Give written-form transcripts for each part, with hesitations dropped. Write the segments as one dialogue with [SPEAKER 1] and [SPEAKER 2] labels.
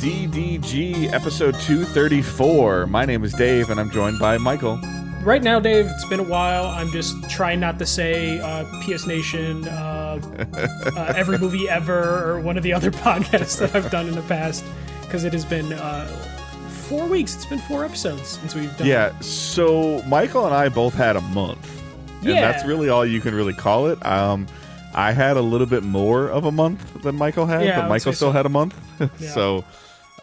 [SPEAKER 1] DDG episode 234. My name is Dave, and I'm joined by Michael.
[SPEAKER 2] Right now, Dave, it's been a while. I'm just trying not to say PS Nation, every movie ever, or one of the other podcasts that I've done in the past, because it has been 4 weeks. It's been 4 episodes since we've done
[SPEAKER 1] Yeah, so Michael and I both had a month. And that's really all you can really call it. I had a little bit more of a month than Michael had, but Michael still had a month. Yeah. So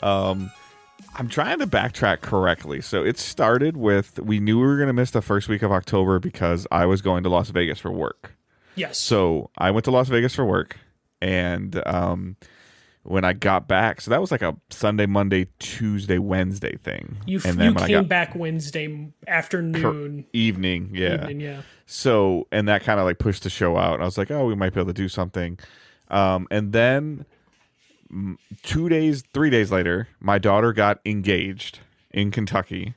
[SPEAKER 1] I'm trying to backtrack correctly. So it started with, we knew we were going to miss the first week of October because I was going to Las Vegas for work.
[SPEAKER 2] Yes.
[SPEAKER 1] So I went to Las Vegas for work, and when I got back, so that was like a Sunday, Monday, Tuesday, Wednesday thing.
[SPEAKER 2] You came back Wednesday afternoon.
[SPEAKER 1] Evening, yeah. So, and that kind of like pushed the show out. I was like, oh, we might be able to do something. And then 3 days later, my daughter got engaged in Kentucky.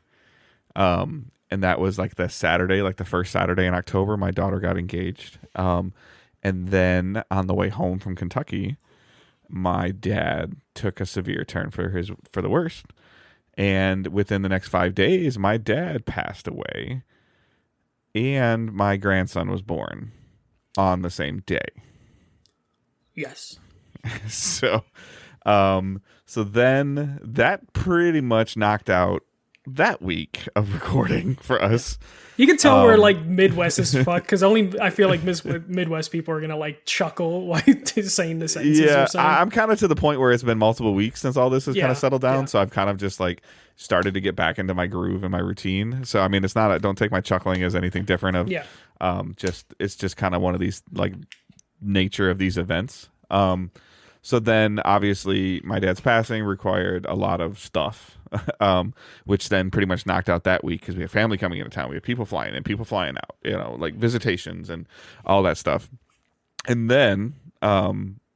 [SPEAKER 1] And that was like the Saturday, like the first Saturday in October, my daughter got engaged. And then on the way home from Kentucky, my dad took a severe turn for the worst. And within the next 5 days, my dad passed away. And my grandson was born on the same day.
[SPEAKER 2] Yes.
[SPEAKER 1] So then that pretty much knocked out that week of recording for us.
[SPEAKER 2] You can tell we're like Midwest as fuck, because I feel like Midwest people are gonna like chuckle while saying the sentences.
[SPEAKER 1] Yeah,
[SPEAKER 2] or something.
[SPEAKER 1] I'm kind of to the point where it's been multiple weeks since all this has kind of settled down. Yeah. So I've kind of just like started to get back into my groove and my routine. So I mean, it's not. Don't take my chuckling as anything different. It's just kind of one of these like nature of these events. So then obviously my dad's passing required a lot of stuff, which then pretty much knocked out that week because we have family coming into town. We have people flying in, people flying out, like visitations and all that stuff. And then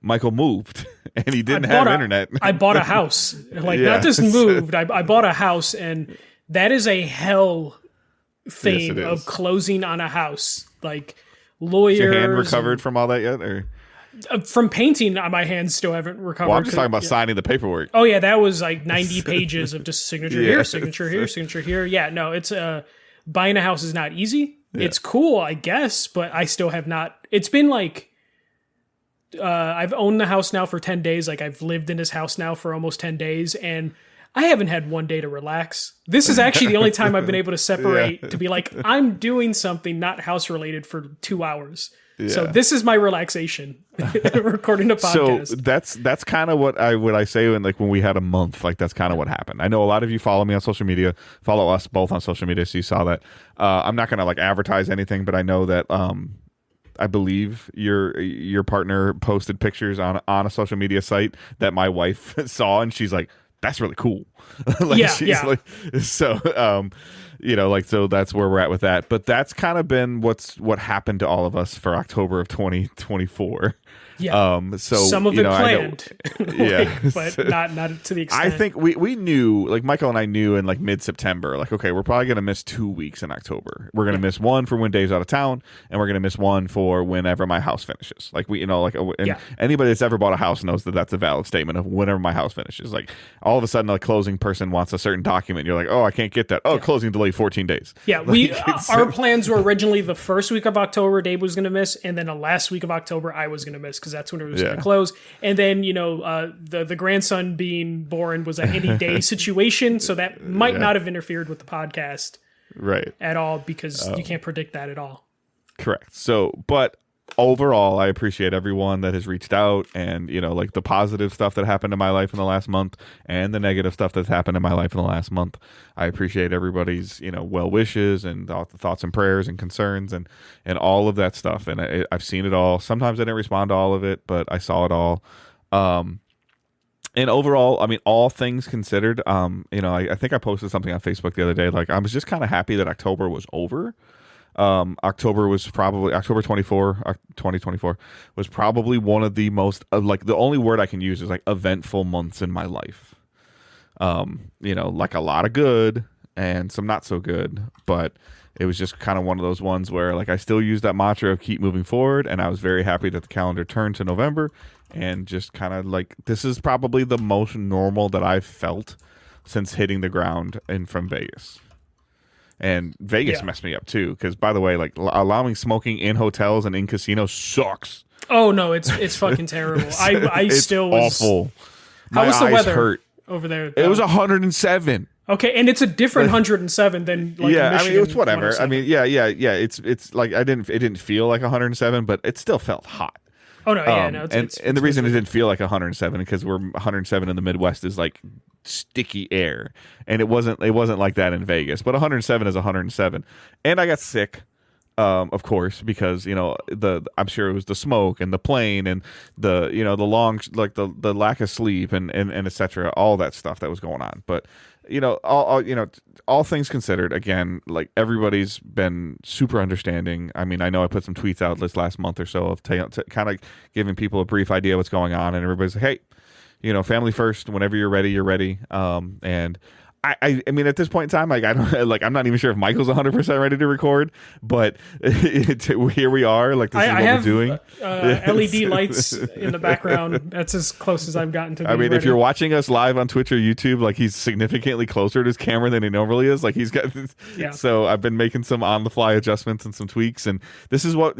[SPEAKER 1] Michael moved and he didn't have internet.
[SPEAKER 2] I bought a house. Not just moved. I bought a house, and that is a hell thing of closing on a house. Like lawyers.
[SPEAKER 1] Is your hand recovered from all that yet? Or?
[SPEAKER 2] From painting, my hands still haven't recovered.
[SPEAKER 1] Well, I'm just talking about signing the paperwork.
[SPEAKER 2] Oh yeah, that was like 90 pages of just signature here, signature here, signature here. Yeah, no, it's buying a house is not easy. Yeah. It's cool, I guess, but I still have not. It's been like I've owned the house now for 10 days. Like I've lived in this house now for almost 10 days, and I haven't had one day to relax. This is actually the only time I've been able to separate to be like, I'm doing something not house related for 2 hours. Yeah. So this is my relaxation, recording a podcast.
[SPEAKER 1] So that's kind of what I say when we had a month, like that's kind of what happened. I know a lot of you follow me on social media, follow us both on social media, so you saw that. I'm not going to like advertise anything, but I know that I believe your partner posted pictures on a social media site that my wife saw, and she's like, that's really cool. So that's where we're at with that. But that's kind of been what happened to all of us for October of 2024.
[SPEAKER 2] Yeah. So some of it planned, but not to the extent.
[SPEAKER 1] I think we knew, like Michael and I knew in like mid-September, like, okay, we're probably gonna miss 2 weeks in October. We're gonna miss one for when Dave's out of town, and we're gonna miss one for whenever my house finishes. Like anybody that's ever bought a house knows that that's a valid statement of whenever my house finishes. Like all of a sudden, a closing person wants a certain document. You're like, oh, I can't get that. Oh, closing delay 14 days.
[SPEAKER 2] Yeah, our plans were originally the first week of October Dave was gonna miss, and then the last week of October I was gonna miss because that's when it was going to close. And then, the grandson being born was a any day situation. So that might not have interfered with the podcast at all, because you can't predict that at all.
[SPEAKER 1] Correct. So, but overall, I appreciate everyone that has reached out, and, like the positive stuff that happened in my life in the last month and the negative stuff that's happened in my life in the last month. I appreciate everybody's, well wishes and the thoughts and prayers and concerns and all of that stuff. And I've seen it all. Sometimes I didn't respond to all of it, but I saw it all. And overall, I mean, all things considered, I think I posted something on Facebook the other day. Like, I was just kind of happy that October was over. October 24, 2024 was probably one of the most like the only word I can use is like eventful months in my life. Like a lot of good, and some not so good, but it was just kind of one of those ones where like I still use that mantra of keep moving forward, and I was very happy that the calendar turned to November, and just kind of like this is probably the most normal that I've felt since hitting the ground in from Vegas. And Vegas messed me up too, because by the way, like allowing smoking in hotels and in casinos sucks.
[SPEAKER 2] Oh no, it's fucking terrible. I
[SPEAKER 1] it's
[SPEAKER 2] still was
[SPEAKER 1] awful.
[SPEAKER 2] How
[SPEAKER 1] My
[SPEAKER 2] was the
[SPEAKER 1] eyes
[SPEAKER 2] weather
[SPEAKER 1] hurt.
[SPEAKER 2] over there?
[SPEAKER 1] It was 107.
[SPEAKER 2] Okay, and it's a different 107 than like
[SPEAKER 1] yeah,
[SPEAKER 2] Michigan
[SPEAKER 1] I mean it's whatever.
[SPEAKER 2] 107.
[SPEAKER 1] I mean, yeah. It's like it didn't feel like 107, but it still felt hot.
[SPEAKER 2] Oh no, yeah, no.
[SPEAKER 1] And the reason it didn't feel like 107 because we're 107 in the Midwest is like sticky air, and it wasn't like that in Vegas. But 107 is 107, and I got sick, of course, because I'm sure it was the smoke and the plane and the the long like the lack of sleep and etc. All that stuff that was going on, but. All things considered, again, like everybody's been super understanding. I mean, I know I put some tweets out this last month or so of kind of giving people a brief idea what's going on, and everybody's like, hey, family first. Whenever you're ready, you're ready. And I mean, at this point in time, like I don't like I'm not even sure if Michael's 100% ready to record, but here we are. Like this is what we're doing.
[SPEAKER 2] LED lights in the background. That's as close as I've gotten to.
[SPEAKER 1] I mean, if you're watching us live on Twitch or YouTube, like he's significantly closer to his camera than he normally is. Like he's got. So I've been making some on the fly adjustments and some tweaks, and this is what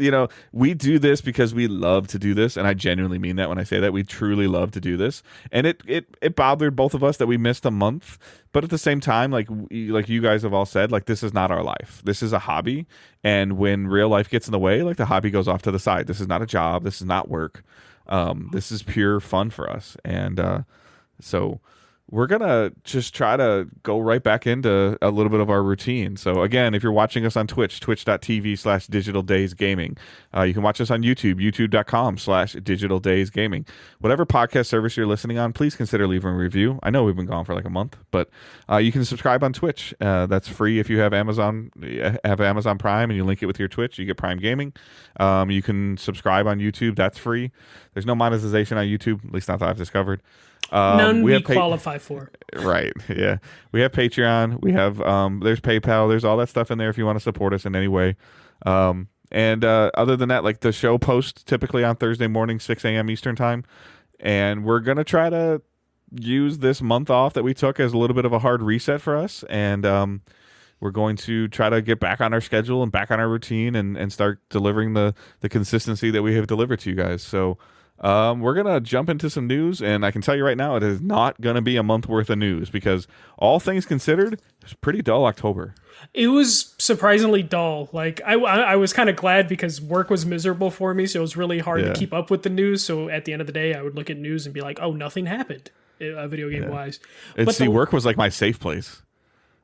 [SPEAKER 1] we do this because we love to do this, and I genuinely mean that when I say that. We truly love to do this, and it bothered both of us that we missed a month. But at the same time, like you guys have all said, like this is not our life. This is a hobby, and when real life gets in the way, like the hobby goes off to the side. This is not a job. This is not work. This is pure fun for us, and so we're gonna just try to go right back into a little bit of our routine. So again, if you're watching us on Twitch, twitch.tv/digitaldaysgaming, you can watch us on YouTube, youtube.com/digitaldaysgaming. Whatever podcast service you're listening on, please consider leaving a review. I know we've been gone for like a month, but you can subscribe on Twitch. That's free if you have Amazon Prime and you link it with your Twitch. You get Prime Gaming. You can subscribe on YouTube. That's free. There's no monetization on YouTube, at least not that I've discovered.
[SPEAKER 2] None we qualify for.
[SPEAKER 1] Right. Yeah. We have Patreon. We have there's PayPal. There's all that stuff in there if you want to support us in any way. And other than that, like the show posts typically on Thursday morning, 6 a.m. Eastern time. And we're going to try to use this month off that we took as a little bit of a hard reset for us. And we're going to try to get back on our schedule and back on our routine and start delivering the consistency that we have delivered to you guys. So we're going to jump into some news, and I can tell you right now, it is not going to be a month worth of news because all things considered, it's pretty dull October.
[SPEAKER 2] It was surprisingly dull. Like I was kind of glad because work was miserable for me, so it was really hard to keep up with the news. So at the end of the day, I would look at news and be like, oh, nothing happened video game wise.
[SPEAKER 1] But work was like my safe place.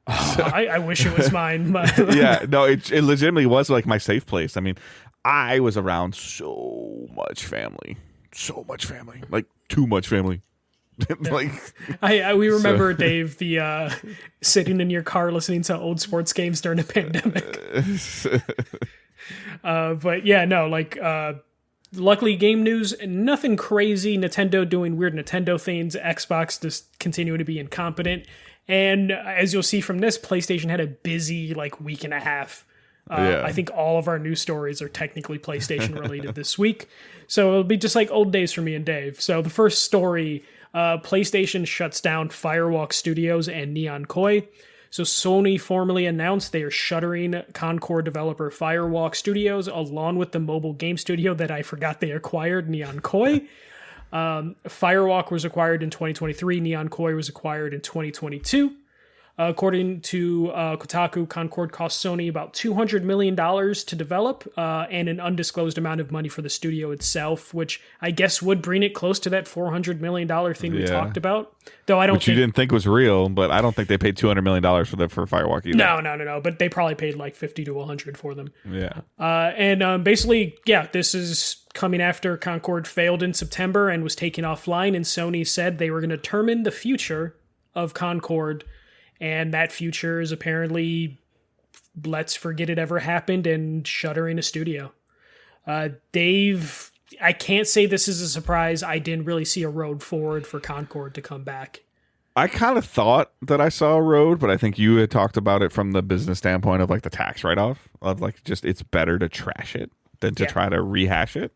[SPEAKER 2] I wish it was mine. But
[SPEAKER 1] yeah, no, it legitimately was like my safe place. I mean, I was around so much family, like too much family. Like
[SPEAKER 2] we remember Dave the sitting in your car listening to old sports games during the pandemic. But yeah, no, like luckily game news, nothing crazy. Nintendo doing weird Nintendo things. Xbox just continuing to be incompetent. And as you'll see from this, PlayStation had a busy like week and a half. I think all of our news stories are technically PlayStation related this week. So it'll be just like old days for me and Dave. So the first story, PlayStation shuts down Firewalk Studios and Neon Koi. So Sony formally announced they are shuttering Concord developer Firewalk Studios along with the mobile game studio that I forgot they acquired, Neon Koi. Firewalk was acquired in 2023. Neon Koi was acquired in 2022. According to Kotaku, Concord cost Sony about $200 million to develop and an undisclosed amount of money for the studio itself, which I guess would bring it close to that $400 million thing we talked about. Though I don't think...
[SPEAKER 1] you didn't think was real, but I don't think they paid $200 million for Firewalk either.
[SPEAKER 2] No. But they probably paid like 50 to 100 for them.
[SPEAKER 1] Yeah.
[SPEAKER 2] And basically, this is coming after Concord failed in September and was taken offline, and Sony said they were going to determine the future of Concord. And that future is apparently, let's forget it ever happened and shuttering a studio. Dave, I can't say this is a surprise. I didn't really see a road forward for Concord to come back.
[SPEAKER 1] I kind of thought that I saw a road, but I think you had talked about it from the business standpoint of like the tax write-off of like just it's better to trash it than to try to rehash it.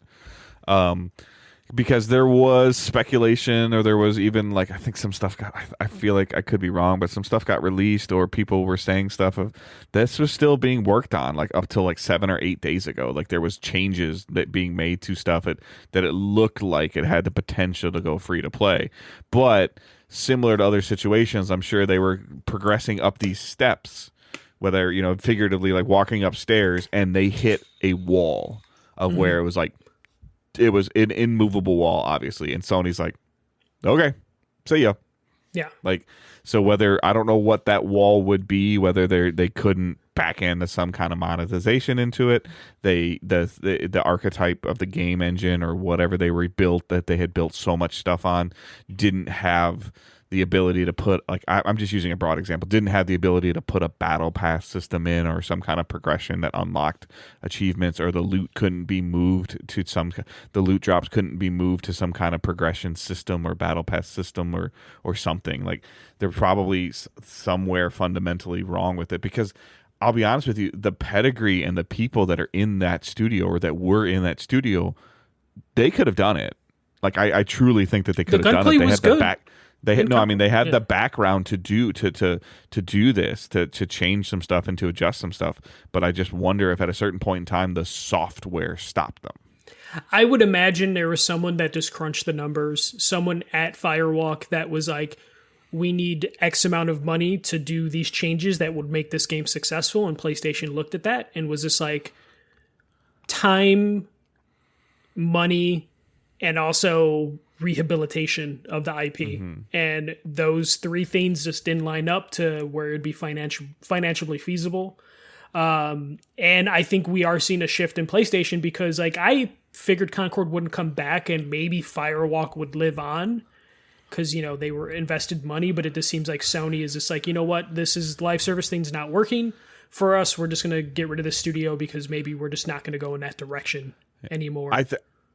[SPEAKER 1] Because there was speculation, or there was even like I think some stuff got. I feel like I could be wrong, but some stuff got released, or people were saying stuff of this was still being worked on, like up till like 7 or 8 days ago. Like there was changes that being made to stuff that it looked like it had the potential to go free to play, but similar to other situations, I'm sure they were progressing up these steps, whether figuratively like walking upstairs, and they hit a wall of where it was like. It was an immovable wall, obviously, and Sony's like, okay, see ya.
[SPEAKER 2] Yeah.
[SPEAKER 1] Like, so whether I don't know what that wall would be, whether they couldn't back into some kind of monetization into it, the archetype of the game engine or whatever they rebuilt that they had built so much stuff on didn't have the ability to put, like, I'm just using a broad example, didn't have the ability to put a battle pass system in or some kind of progression that unlocked achievements, or the loot couldn't be moved to the loot drops couldn't be moved to some kind of progression system or battle pass system or something. Like, they're probably somewhere fundamentally wrong with it, because I'll be honest with you, the pedigree and the people that are in that studio or that were in that studio, they could have done it. Like, I truly think that they could have done it. They had the back. They had they had the background to do this, to change some stuff and to adjust some stuff. But I just wonder if at a certain point in time the software stopped them.
[SPEAKER 2] I would imagine there was someone that just crunched the numbers, someone at Firewalk that was like, we need X amount of money to do these changes that would make this game successful. And PlayStation looked at that and was just like, time, money, and also rehabilitation of the IP. And those three things just didn't line up to where it'd be financially feasible. And I think we are seeing a shift in PlayStation, because like I figured Concord wouldn't come back and maybe Firewalk would live on, because they were invested money, but it just seems like Sony is just like, you know what, this is live service thing's not working for us, we're just gonna get rid of the studio because maybe we're just not gonna go in that direction anymore.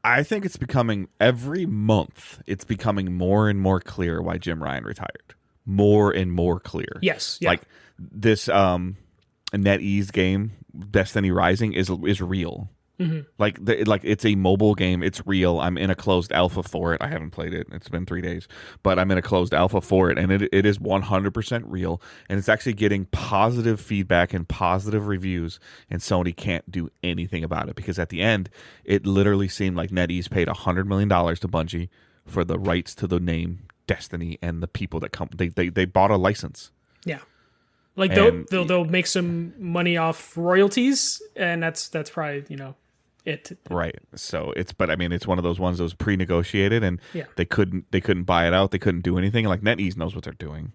[SPEAKER 1] I think it's becoming, every month, it's becoming more and more clear why Jim Ryan retired. More and more clear.
[SPEAKER 2] Yes. Yeah.
[SPEAKER 1] Like this NetEase game, Destiny Rising, is real. Like it's a mobile game. It's real. I'm in a closed alpha for it. I haven't played it. It's been 3 days, but I'm in a closed alpha for it, and it is 100% real. And it's actually getting positive feedback and positive reviews. And Sony can't do anything about it, because at the end, it literally seemed like NetEase paid $100 million to Bungie for the rights to the name Destiny and the people that come. They bought a license.
[SPEAKER 2] Yeah. Like they'll make some money off royalties, and that's probably it. Right.
[SPEAKER 1] So it's one of those ones that was pre-negotiated, and they couldn't buy it out. They couldn't do anything. Like NetEase knows what they're doing,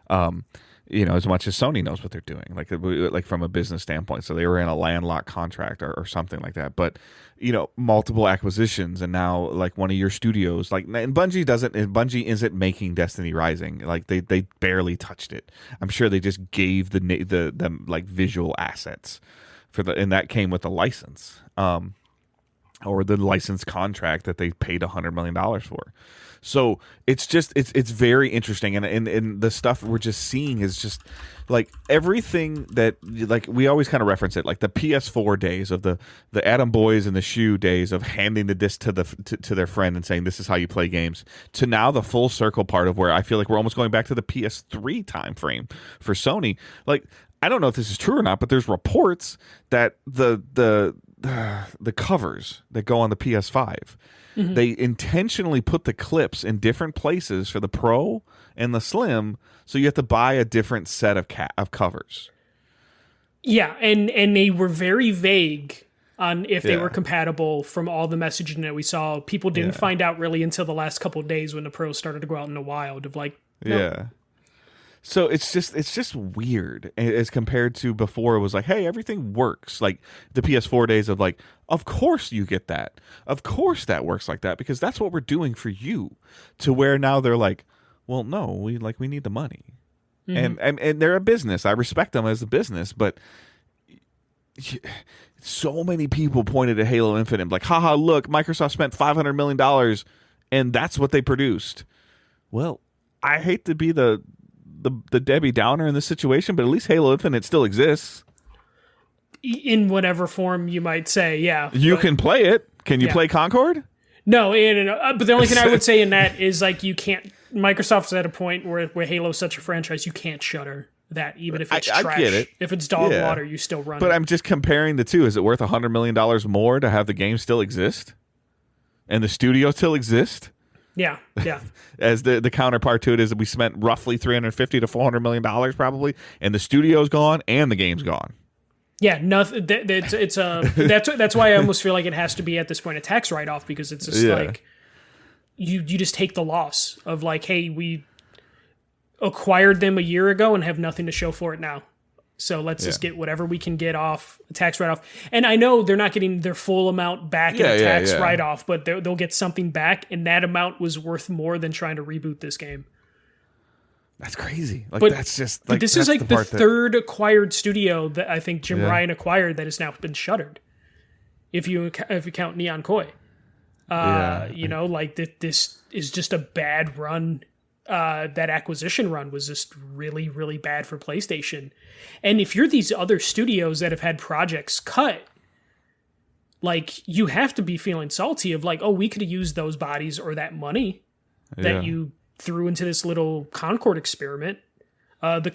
[SPEAKER 1] as much as Sony knows what they're doing, like from a business standpoint. So they were in a landlocked contract or something like that. But multiple acquisitions, and now like one of your studios, like, and Bungie isn't making Destiny Rising. Like they barely touched it. I'm sure they just gave the like visual assets and that came with the license. Or the license contract that they paid $100 million for. So it's just it's very interesting, and the stuff we're just seeing is just like everything that, like, we always kind of reference it, like the PS4 days of the Atom Boys and the Shoe days of handing the disc to their friend and saying this is how you play games, to now the full circle part of where I feel like we're almost going back to the PS3 time frame for Sony. Like, I don't know if this is true or not, but there's reports that the covers that go on the PS5, they intentionally put the clips in different places for the Pro and the Slim, so you have to buy a different set of covers.
[SPEAKER 2] Yeah, and they were very vague on if they were compatible from all the messaging that we saw. People didn't find out really until the last couple of days when the Pro started to go out in the wild of like, nope.
[SPEAKER 1] Yeah. So it's just weird as compared to before. It was like, hey, everything works. Like the PS4 days of like, of course you get that. Of course that works like that, because that's what we're doing for you. To where now they're like, well, no, we need the money. And they're a business. I respect them as a business, but so many people pointed at Halo Infinite like, haha, look, Microsoft spent $500 million and that's what they produced. Well, I hate to be the Debbie Downer in this situation, but at least Halo Infinite still exists.
[SPEAKER 2] In whatever form you might say, yeah.
[SPEAKER 1] You can play it. Can you play Concord?
[SPEAKER 2] No, but the only thing I would say in that is like you can't. Microsoft's at a point where Halo's such a franchise, you can't shutter that, even if it's trash. I get it. If it's dog water, you still run it.
[SPEAKER 1] But I'm just comparing the two. Is it worth $100 million more to have the game still exist? And the studio still exist?
[SPEAKER 2] Yeah.
[SPEAKER 1] As the counterpart to it is that we spent roughly $350 to $400 million probably, and the studio's gone and the game's gone.
[SPEAKER 2] Yeah, nothing. That's why I almost feel like it has to be at this point a tax write-off, because it's just like you just take the loss of like, hey, we acquired them a year ago and have nothing to show for it now. So let's just get whatever we can get off a tax write-off. And I know they're not getting their full amount back in a tax write-off, but they'll get something back, and that amount was worth more than trying to reboot this game.
[SPEAKER 1] That's crazy. Like,
[SPEAKER 2] but
[SPEAKER 1] that's just
[SPEAKER 2] like, but this is like the third acquired studio that I think Jim Ryan acquired that has now been shuttered. If you count Neon Koi, like this is just a bad run. That acquisition run was just really, really bad for PlayStation. And if you're these other studios that have had projects cut, like, you have to be feeling salty of like, oh, we could have used those bodies or that money that you threw into this little Concord experiment. The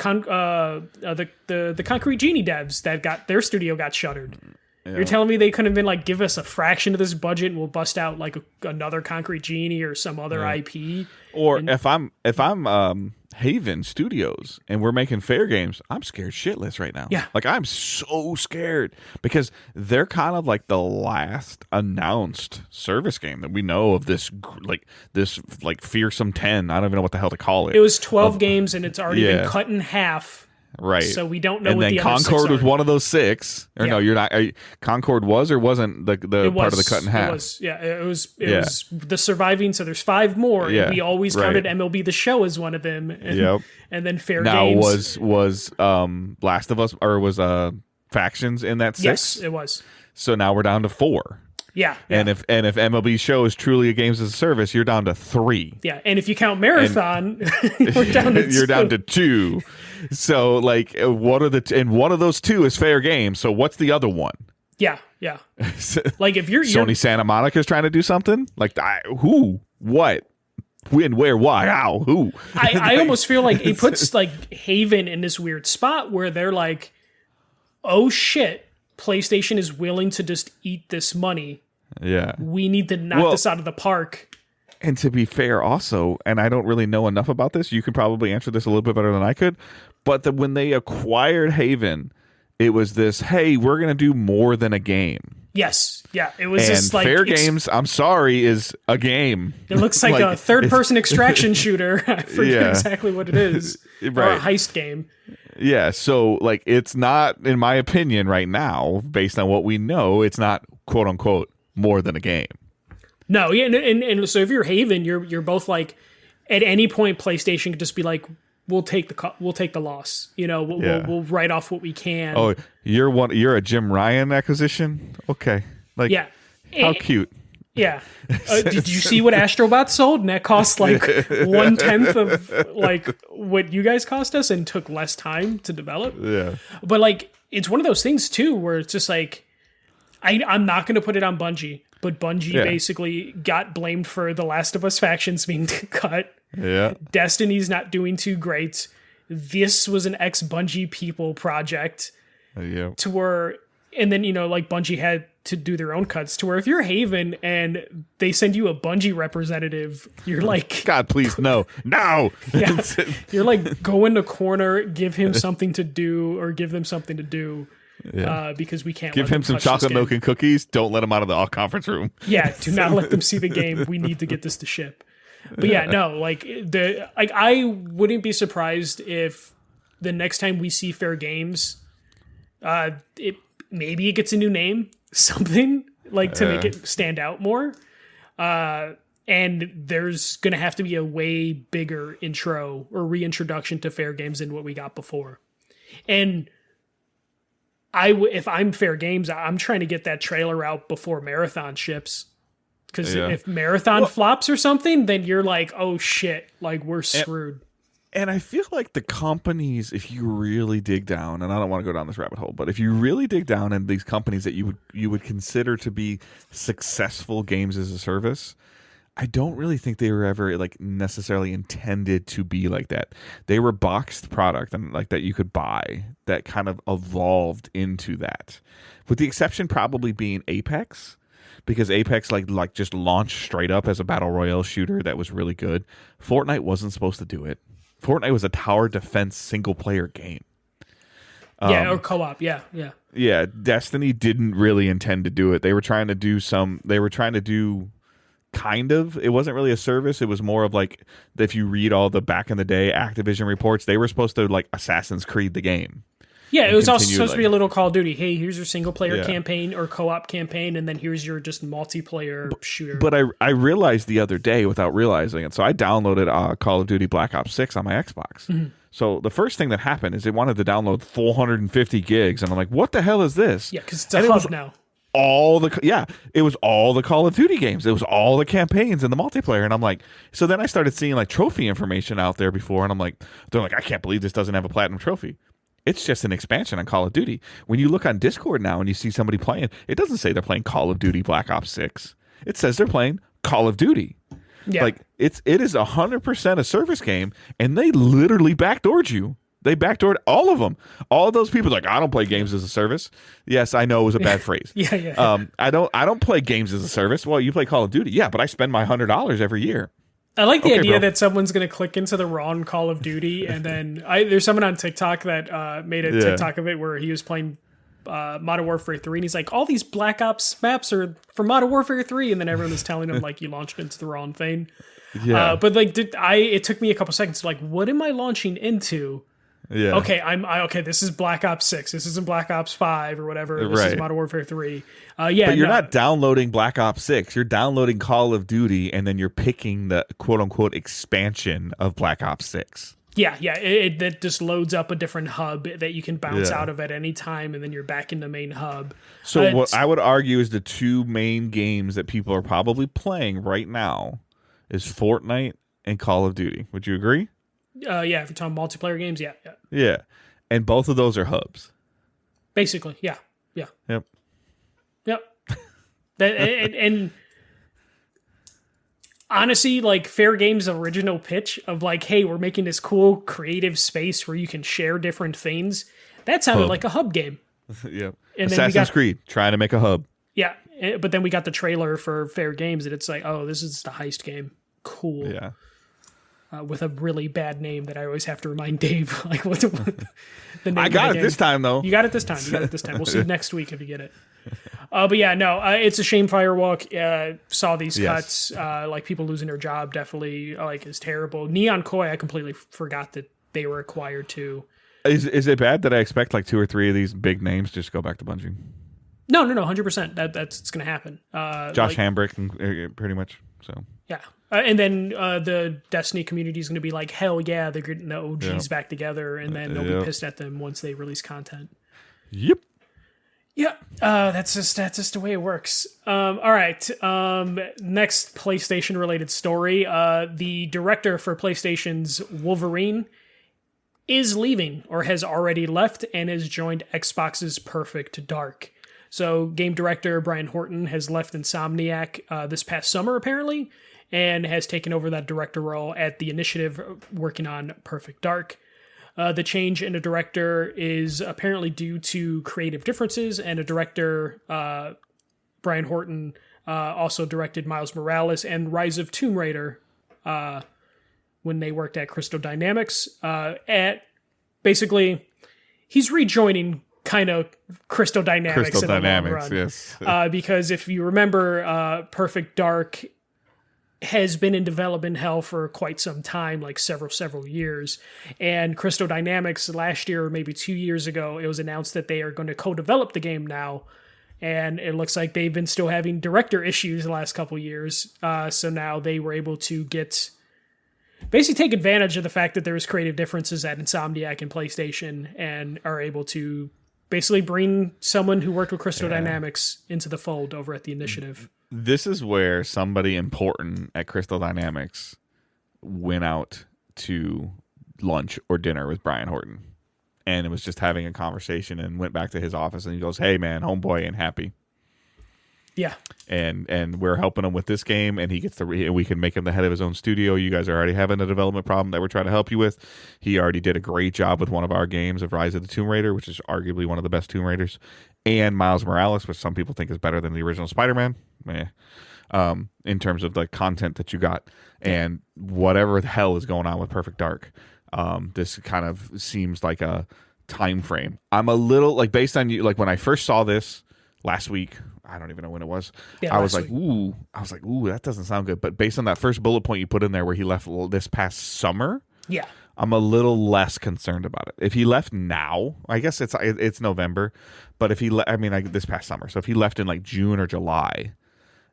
[SPEAKER 2] Concrete Genie devs that got their studio got shuttered. Yeah. You're telling me they couldn't have been like, give us a fraction of this budget and we'll bust out like another Concrete Genie or some other IP.
[SPEAKER 1] Or if I'm Haven Studios and we're making fair games, I'm scared shitless right now.
[SPEAKER 2] Yeah.
[SPEAKER 1] Like, I'm so scared because they're kind of like the last announced service game that we know of this fearsome 10. I don't even know what the hell to call it.
[SPEAKER 2] It was 12 games and it's already been cut in half.
[SPEAKER 1] Right.
[SPEAKER 2] So we don't know
[SPEAKER 1] and
[SPEAKER 2] what the other 6 are.
[SPEAKER 1] And then Concord was one of those 6. Or no, you're not. Concord was or wasn't the part of the cut in half?
[SPEAKER 2] It was the surviving, so there's 5 more. Yeah. And we always counted MLB The Show as one of them. And, and then Fair Games.
[SPEAKER 1] Now, was Last of Us, or was Factions in that 6?
[SPEAKER 2] Yes, it was.
[SPEAKER 1] So now we're down to 4.
[SPEAKER 2] Yeah.
[SPEAKER 1] And if MLB Show is truly a games as a service, you're down to 3.
[SPEAKER 2] Yeah, and if you count Marathon, you're down to
[SPEAKER 1] 2. So, like, what are and one of those 2 is Fair Game. So what's the other one?
[SPEAKER 2] Yeah. Like, if you're
[SPEAKER 1] Sony Santa Monica's trying to do something, like, who, what, when, where, why, how, who?
[SPEAKER 2] I almost feel like it puts like Haven in this weird spot where they're like, oh shit, PlayStation is willing to just eat this money.
[SPEAKER 1] Yeah.
[SPEAKER 2] We need to knock this out of the park.
[SPEAKER 1] And to be fair also, and I don't really know enough about this, you can probably answer this a little bit better than I could, but when they acquired Haven, it was this, hey, we're going to do more than a game.
[SPEAKER 2] Yes. Yeah. It was
[SPEAKER 1] and
[SPEAKER 2] just like
[SPEAKER 1] Fair Games, I'm sorry, is a game.
[SPEAKER 2] It looks like a third-person extraction shooter. I forget exactly what it is.
[SPEAKER 1] Right.
[SPEAKER 2] Or a heist game.
[SPEAKER 1] Yeah, so like it's not, in my opinion, right now, based on what we know, it's not quote unquote more than a game.
[SPEAKER 2] No, yeah, and so if you're Haven, you're both like, at any point PlayStation could just be like, we'll take the loss. You know, we'll write off what we can.
[SPEAKER 1] Oh, you're a Jim Ryan acquisition? Okay, like how cute.
[SPEAKER 2] Yeah. Did you see what Astrobot sold? And that cost like 1/10 of like what you guys cost us and took less time to develop.
[SPEAKER 1] Yeah.
[SPEAKER 2] But like, it's one of those things too, where it's just like, I'm not going to put it on Bungie, but Bungie basically got blamed for The Last of Us factions being cut.
[SPEAKER 1] Yeah.
[SPEAKER 2] Destiny's not doing too great. This was an ex-Bungie people project. To where, and then, like Bungie had to do their own cuts, to where if you're Haven and they send you a Bungie representative, you're like,
[SPEAKER 1] God, please, no.
[SPEAKER 2] Yeah, you're like, go in the corner, give him something to do, or give them something to do. Yeah. Because we can't
[SPEAKER 1] give him some chocolate milk and cookies. Don't let him out of the conference room.
[SPEAKER 2] Yeah, do not let them see the game. We need to get this to ship. But yeah, no, like I wouldn't be surprised if the next time we see Fair Games, maybe it gets a new name, something like to make it stand out more. And there's gonna have to be a way bigger intro or reintroduction to Fair Games than what we got before. And if I'm Fair Games, I'm trying to get that trailer out before Marathon ships, Because if Marathon flops or something, then you're like, oh shit, like we're screwed.
[SPEAKER 1] And I feel like the companies, if you really dig down, and I don't want to go down this rabbit hole, but if you really dig down in these companies that you would consider to be successful games as a service, I don't really think they were ever like necessarily intended to be like that. They were boxed product and like that you could buy that kind of evolved into that. With the exception probably being Apex, because Apex like just launched straight up as a battle royale shooter that was really good. Fortnite wasn't supposed to do it. Fortnite was a tower defense single player game.
[SPEAKER 2] Or co-op. Yeah.
[SPEAKER 1] Yeah, Destiny didn't really intend to do it. They were trying to do kind of. It wasn't really a service. It was more of like, if you read all the back in the day Activision reports, they were supposed to like Assassin's Creed the game.
[SPEAKER 2] Yeah, it was also supposed to be a little Call of Duty. Hey, here's your single player campaign or co-op campaign, and then here's your just multiplayer shooter.
[SPEAKER 1] But I realized the other day without realizing it. So I downloaded Call of Duty Black Ops 6 on my Xbox. Mm-hmm. So the first thing that happened is it wanted to download 450 gigs, and I'm like, what the hell is this?
[SPEAKER 2] Yeah, because it's a hub now.
[SPEAKER 1] It was all the Call of Duty games. It was all the campaigns and the multiplayer. And I'm like, so then I started seeing like trophy information out there before, and I'm like, they're like, I can't believe this doesn't have a platinum trophy. It's just an expansion on Call of Duty. When you look on Discord now and you see somebody playing, it doesn't say they're playing Call of Duty Black Ops 6. It says they're playing Call of Duty. Yeah. Like it is 100% a service game, and they literally backdoored you. They backdoored all of them. All of those people like, I don't play games as a service. Yes, I know it was a bad phrase.
[SPEAKER 2] Yeah.
[SPEAKER 1] I don't play games as a service. Well, you play Call of Duty. Yeah, but I spend my $100 every year.
[SPEAKER 2] I like the idea that someone's going to click into the wrong Call of Duty, and then there's someone on TikTok that made a TikTok of it where he was playing Modern Warfare 3, and he's like, all these Black Ops maps are for Modern Warfare 3, and then everyone was telling him like you launched into the wrong thing. Yeah. But like, it took me a couple seconds to like, what am I launching into? Yeah. Okay, okay. This is Black Ops 6. This isn't Black Ops 5 or whatever. This is Modern Warfare 3. But
[SPEAKER 1] you're not downloading Black Ops 6. You're downloading Call of Duty, and then you're picking the quote unquote expansion of Black Ops 6.
[SPEAKER 2] Yeah. It just loads up a different hub that you can bounce out of at any time, and then you're back in the main hub.
[SPEAKER 1] So what I would argue is the two main games that people are probably playing right now is Fortnite and Call of Duty. Would you agree?
[SPEAKER 2] If you're talking multiplayer games, yeah.
[SPEAKER 1] Yeah, and both of those are hubs.
[SPEAKER 2] Basically, yeah.
[SPEAKER 1] Yep.
[SPEAKER 2] and honestly, like Fair Game's original pitch of like, hey, we're making this cool creative space where you can share different things. That sounded like a hub game.
[SPEAKER 1] Yep. And Assassin's Creed trying to make a hub.
[SPEAKER 2] Yeah, but then we got the trailer for Fair Games, and it's like, oh, this is the heist game. Cool.
[SPEAKER 1] Yeah.
[SPEAKER 2] With a really bad name that I always have to remind Dave. Like, what the name?
[SPEAKER 1] I got it this time, though.
[SPEAKER 2] You got it this time. We'll see next week if you get it. But yeah, no, it's a shame. Firewalk saw these cuts. Like people losing their job definitely like is terrible. Neon Koi, I completely forgot that they were acquired too.
[SPEAKER 1] Is it bad that I expect like 2 or 3 of these big names just go back to Bungie?
[SPEAKER 2] No, 100%. That's going to happen.
[SPEAKER 1] Josh Hambrick, pretty much. So
[SPEAKER 2] yeah. And then the Destiny community is going to be like, hell yeah, they're getting the OGs back together, and then they'll be pissed at them once they release content.
[SPEAKER 1] Yep.
[SPEAKER 2] Yeah, that's just the way it works. All right. Next PlayStation related story. The director for PlayStation's Wolverine is leaving or has already left and has joined Xbox's Perfect Dark. So game director Brian Horton has left Insomniac this past summer apparently, and has taken over that director role at the initiative working on Perfect Dark. The change in a director is apparently due to creative differences, and a director, Brian Horton, also directed Miles Morales and Rise of Tomb Raider when they worked at Crystal Dynamics. Basically, he's rejoining kind of Crystal Dynamics in the long run.
[SPEAKER 1] Yes.
[SPEAKER 2] Because if you remember, Perfect Dark has been in development hell for quite some time, like several years. And Crystal Dynamics last year, or maybe 2 years ago, it was announced that they are going to co-develop the game now. And it looks like they've been still having director issues the last couple years. So now they were able to basically take advantage of the fact that there was creative differences at Insomniac and PlayStation, and are able to basically bring someone who worked with Crystal Dynamics into the fold over at the initiative.
[SPEAKER 1] This is where somebody important at Crystal Dynamics went out to lunch or dinner with Brian Horton, and it was just having a conversation, and went back to his office, and he goes, "Hey man, homeboy ain't happy."
[SPEAKER 2] Yeah,
[SPEAKER 1] and we're helping him with this game, and he gets to we can make him the head of his own studio. You guys are already having a development problem that we're trying to help you with. He already did a great job with one of our games of Rise of the Tomb Raider, which is arguably one of the best Tomb Raiders, and Miles Morales, which some people think is better than the original Spider-Man. In terms of the content that you got, and whatever the hell is going on with Perfect Dark, this kind of seems like a time frame. I'm a little like, based on you, like when I first saw this last week, I don't even know when it was.
[SPEAKER 2] Yeah,
[SPEAKER 1] I was like, ooh, that doesn't sound good. But based on that first bullet point you put in there where he left this past summer,
[SPEAKER 2] yeah,
[SPEAKER 1] I'm a little less concerned about it. If he left now, I guess it's November, but if he this past summer, so if he left in like June or July,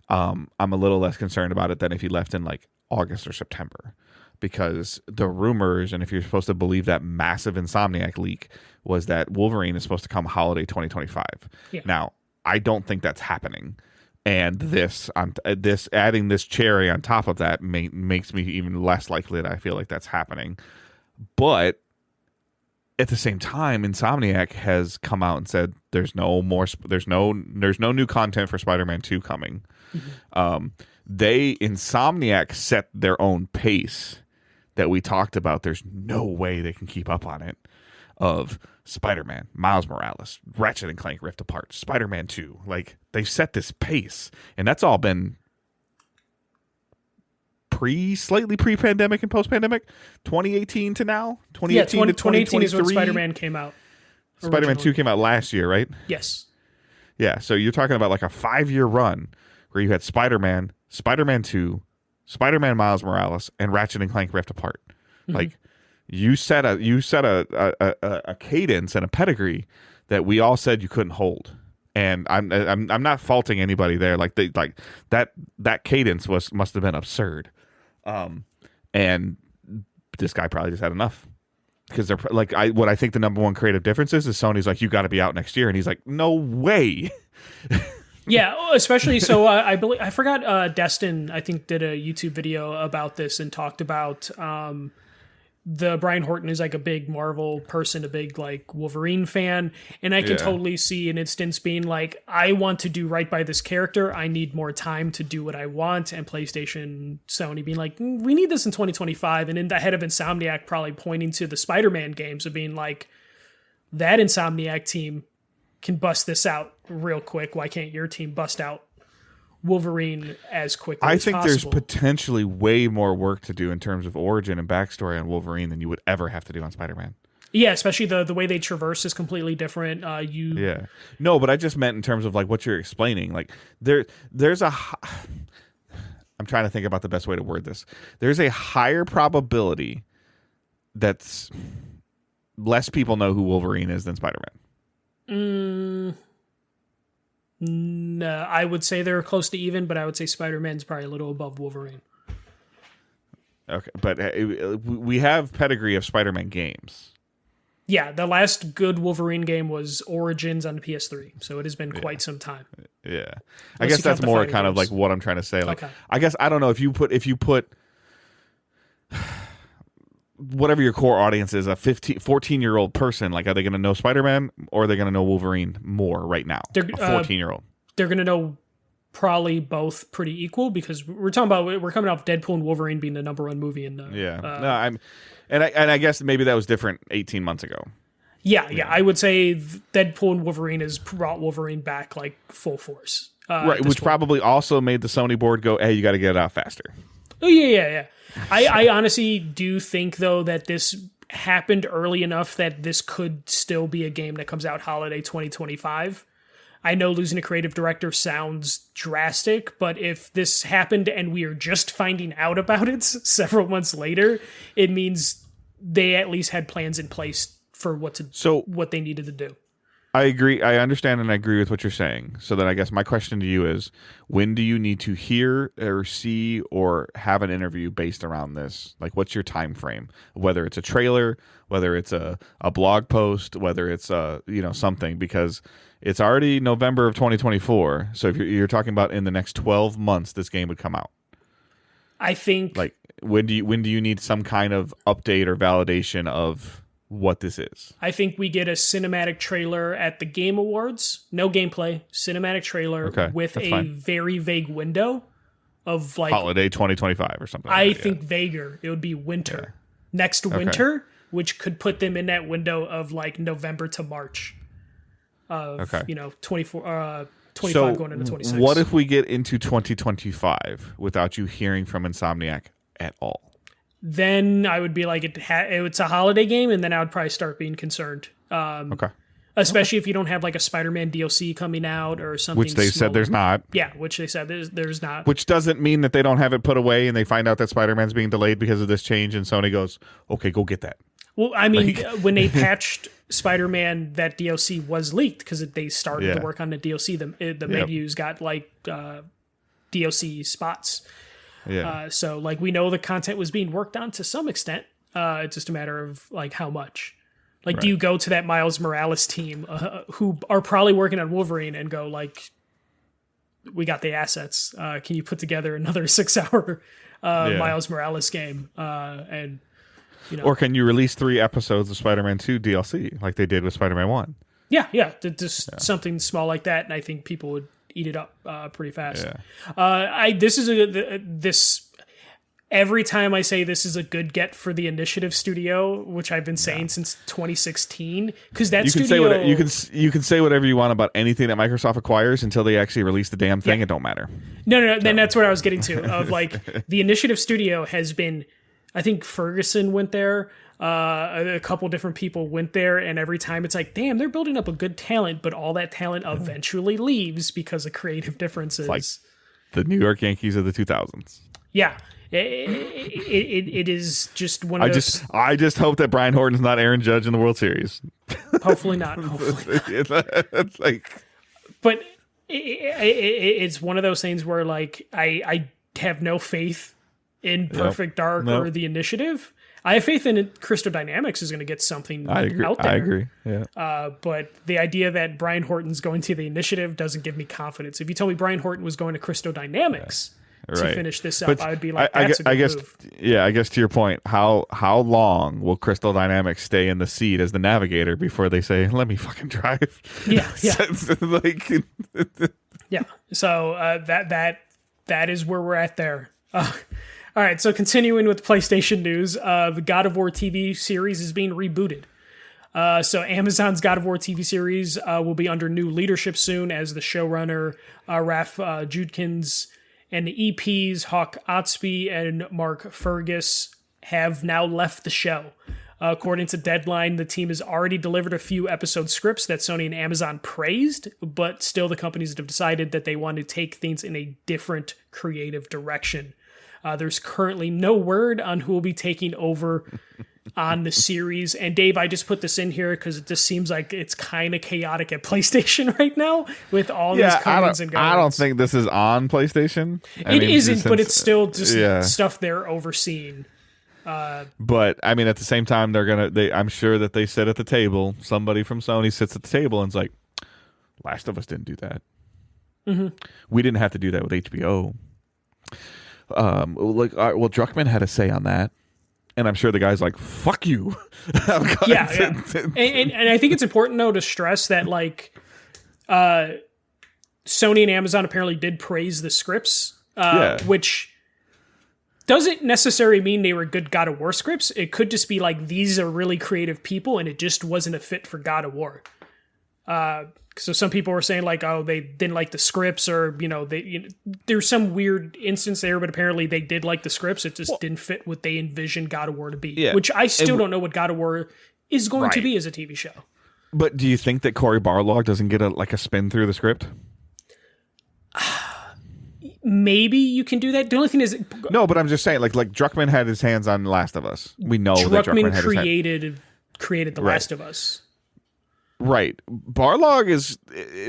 [SPEAKER 1] I'm a little less concerned about it than if he left in like August or September, because the rumors, and if you're supposed to believe that massive Insomniac leak, was that Wolverine is supposed to come holiday 2025.
[SPEAKER 2] Yeah.
[SPEAKER 1] Now, I don't think that's happening, and this adding this cherry on top of that makes me even less likely that I feel like that's happening. But at the same time, Insomniac has come out and said there's no new content for Spider-Man 2 coming. Mm-hmm. Insomniac set their own pace that we talked about. There's no way they can keep up on it, of Spider-Man, Miles Morales, Ratchet and Clank Rift Apart, Spider-Man 2. Like, they've set this pace, and that's all been slightly pre-pandemic and post-pandemic. 2018 to now, 2018 to
[SPEAKER 2] 2018 is when
[SPEAKER 1] 2023.
[SPEAKER 2] Spider-Man came out.
[SPEAKER 1] Spider-Man 2 came out last year, right?
[SPEAKER 2] Yes.
[SPEAKER 1] Yeah, so you're talking about like a 5-year run where you had Spider-Man, Spider-Man 2, Spider-Man Miles Morales, and Ratchet and Clank Rift Apart. Mm-hmm. Like, you set a cadence and a pedigree that we all said you couldn't hold. And I'm not faulting anybody there. Like that cadence must have been absurd. And this guy probably just had enough. Because they're like, what I think the number one creative difference is Sony's like, you got to be out next year, and he's like, no way.
[SPEAKER 2] Yeah, especially so. I forgot. Destin, I think, did a YouTube video about this and talked about the Brian Horton is like a big Marvel person, a big like Wolverine fan, and I can totally see an instance being like, I want to do right by this character. I need more time to do what I want, and PlayStation, Sony being like, we need this in 2025, and in the head of Insomniac probably pointing to the Spider-Man games of being like, that Insomniac team can bust this out real quick. Why can't your team bust out Wolverine as quickly as possible?
[SPEAKER 1] I think there's potentially way more work to do in terms of origin and backstory on Wolverine than you would ever have to do on Spider-Man.
[SPEAKER 2] Yeah, especially the way they traverse is completely different.
[SPEAKER 1] No, but I just meant in terms of like what you're explaining. Like there's a I'm trying to think about the best way to word this. There's a higher probability that less people know who Wolverine is than Spider-Man.
[SPEAKER 2] No, I would say they're close to even, but I would say Spider-Man's probably a little above Wolverine.
[SPEAKER 1] Okay, but we have pedigree of Spider-Man games.
[SPEAKER 2] Yeah, the last good Wolverine game was Origins on the PS3, so it has been quite some time.
[SPEAKER 1] Yeah, I guess that's more kind of like what I'm trying to say. Like, okay. I guess I don't know if you put whatever your core audience is, a 14-year-old person, like, are they going to know Spider-Man or are they going to know Wolverine more right now? A 14-year-old.
[SPEAKER 2] They're going to know probably both pretty equal, because we're coming off Deadpool and Wolverine being the number one movie in the
[SPEAKER 1] I guess maybe that was different 18 months ago.
[SPEAKER 2] Yeah, I would say Deadpool and Wolverine has brought Wolverine back like full force.
[SPEAKER 1] Right, which probably also made the Sony board go, hey, you got to get it out faster.
[SPEAKER 2] Oh, yeah. I honestly do think, though, that this happened early enough that this could still be a game that comes out holiday 2025. I know losing a creative director sounds drastic, but if this happened and we are just finding out about it several months later, it means they at least had plans in place for what they needed to do.
[SPEAKER 1] I agree. I understand and I agree with what you're saying. So then I guess my question to you is, when do you need to hear or see or have an interview based around this? Like, what's your time frame? Whether it's a trailer, whether it's a blog post, whether it's something, because it's already November of 2024. So if you're talking about in the next 12 months, this game would come out.
[SPEAKER 2] I think
[SPEAKER 1] like when do you need some kind of update or validation of what this is?
[SPEAKER 2] I think we get a cinematic trailer at the Game Awards. No gameplay, cinematic trailer with a fine. Very vague window of like
[SPEAKER 1] holiday 2025 or something.
[SPEAKER 2] I think vaguer. It would be winter. Yeah. Next winter, which could put them in that window of like November to March of 24 25 going into 26.
[SPEAKER 1] What if we get into 2025 without you hearing from Insomniac at all?
[SPEAKER 2] Then I would be like, it's a holiday game, and then I would probably start being concerned. Especially if you don't have like a Spider-Man DLC coming out or something.
[SPEAKER 1] Which they said there's not.
[SPEAKER 2] Yeah, which they said there's not.
[SPEAKER 1] Which doesn't mean that they don't have it put away and they find out that Spider-Man's being delayed because of this change, and Sony goes, okay, go get that.
[SPEAKER 2] Well, I mean, when they patched Spider-Man, that DLC was leaked because they started to work on the DLC. The menus got like DLC spots. Yeah. So like we know the content was being worked on to some extent. It's just a matter of like how much. Like, do you go to that Miles Morales team who are probably working on Wolverine and go like, we got the assets. Can you put together another 6-hour Miles Morales game? And
[SPEAKER 1] or can you release 3 episodes of Spider-Man 2 DLC like they did with Spider-Man 1?
[SPEAKER 2] Yeah, just something small like that, and I think people would eat it up pretty fast. This every time I say this is a good get for the Initiative Studio, which I've been saying since 2016, because that studio
[SPEAKER 1] you can say whatever you want about anything that Microsoft acquires until they actually release the damn thing. It don't matter.
[SPEAKER 2] No. Then that's what I was getting to. Of like the Initiative Studio has been. I think Ferguson went there. A couple different people went there, and every time it's like, damn, they're building up a good talent, but all that talent eventually leaves because of creative differences.
[SPEAKER 1] It's like the New York Yankees of the 2000s.
[SPEAKER 2] Yeah, it is just one of those.
[SPEAKER 1] I just hope that Brian Horton's not Aaron Judge in the World Series.
[SPEAKER 2] Hopefully not.
[SPEAKER 1] It's like,
[SPEAKER 2] but it's one of those things where like I have no faith in Perfect Dark or the Initiative. I have faith in Crystal Dynamics is going to get something out there.
[SPEAKER 1] I agree. Yeah.
[SPEAKER 2] But the idea that Brian Horton's going to the Initiative doesn't give me confidence. If you told me Brian Horton was going to Crystal Dynamics to finish this up, but I would be like, that's a good move.
[SPEAKER 1] Yeah, I guess to your point, how long will Crystal Dynamics stay in the seat as the navigator before they say, let me fucking drive?
[SPEAKER 2] Yeah.
[SPEAKER 1] Like,
[SPEAKER 2] yeah. So that is where we're at there. All right, so continuing with PlayStation news, the God of War TV series is being rebooted. So Amazon's God of War TV series will be under new leadership soon, as the showrunner Raf Judkins and the EPs Hawk Otsby and Mark Fergus have now left the show. According to Deadline, the team has already delivered a few episode scripts that Sony and Amazon praised, but still the companies have decided that they want to take things in a different creative direction. There's currently no word on who will be taking over on the series. And Dave, I just put this in here because it just seems like it's kind of chaotic at PlayStation right now with all these comings and goings.
[SPEAKER 1] I don't think this is on PlayStation.
[SPEAKER 2] It isn't, but it's still just stuff they're overseeing.
[SPEAKER 1] But I mean, at the same time, I'm sure that they sit at the table. Somebody from Sony sits at the table and is like, Last of Us didn't do that. Mm-hmm. We didn't have to do that with HBO. Druckmann had a say on that, and I'm sure the guy's like, "Fuck you."
[SPEAKER 2] Yeah. And I think it's important though to stress that like, Sony and Amazon apparently did praise the scripts, which doesn't necessarily mean they were good God of War scripts. It could just be like these are really creative people, and it just wasn't a fit for God of War. So some people were saying like, oh, they didn't like the scripts, or there's some weird instance there, but apparently they did like the scripts. It just didn't fit what they envisioned God of War to be, which I still don't know what God of War is going to be as a TV show.
[SPEAKER 1] But do you think that Cory Barlog doesn't get a spin through the script?
[SPEAKER 2] Maybe you can do that. The only thing is,
[SPEAKER 1] no, but I'm just saying, like Druckmann had his hands on Last of Us. We know that Druckmann had
[SPEAKER 2] created The Last of Us.
[SPEAKER 1] Right. Barlog has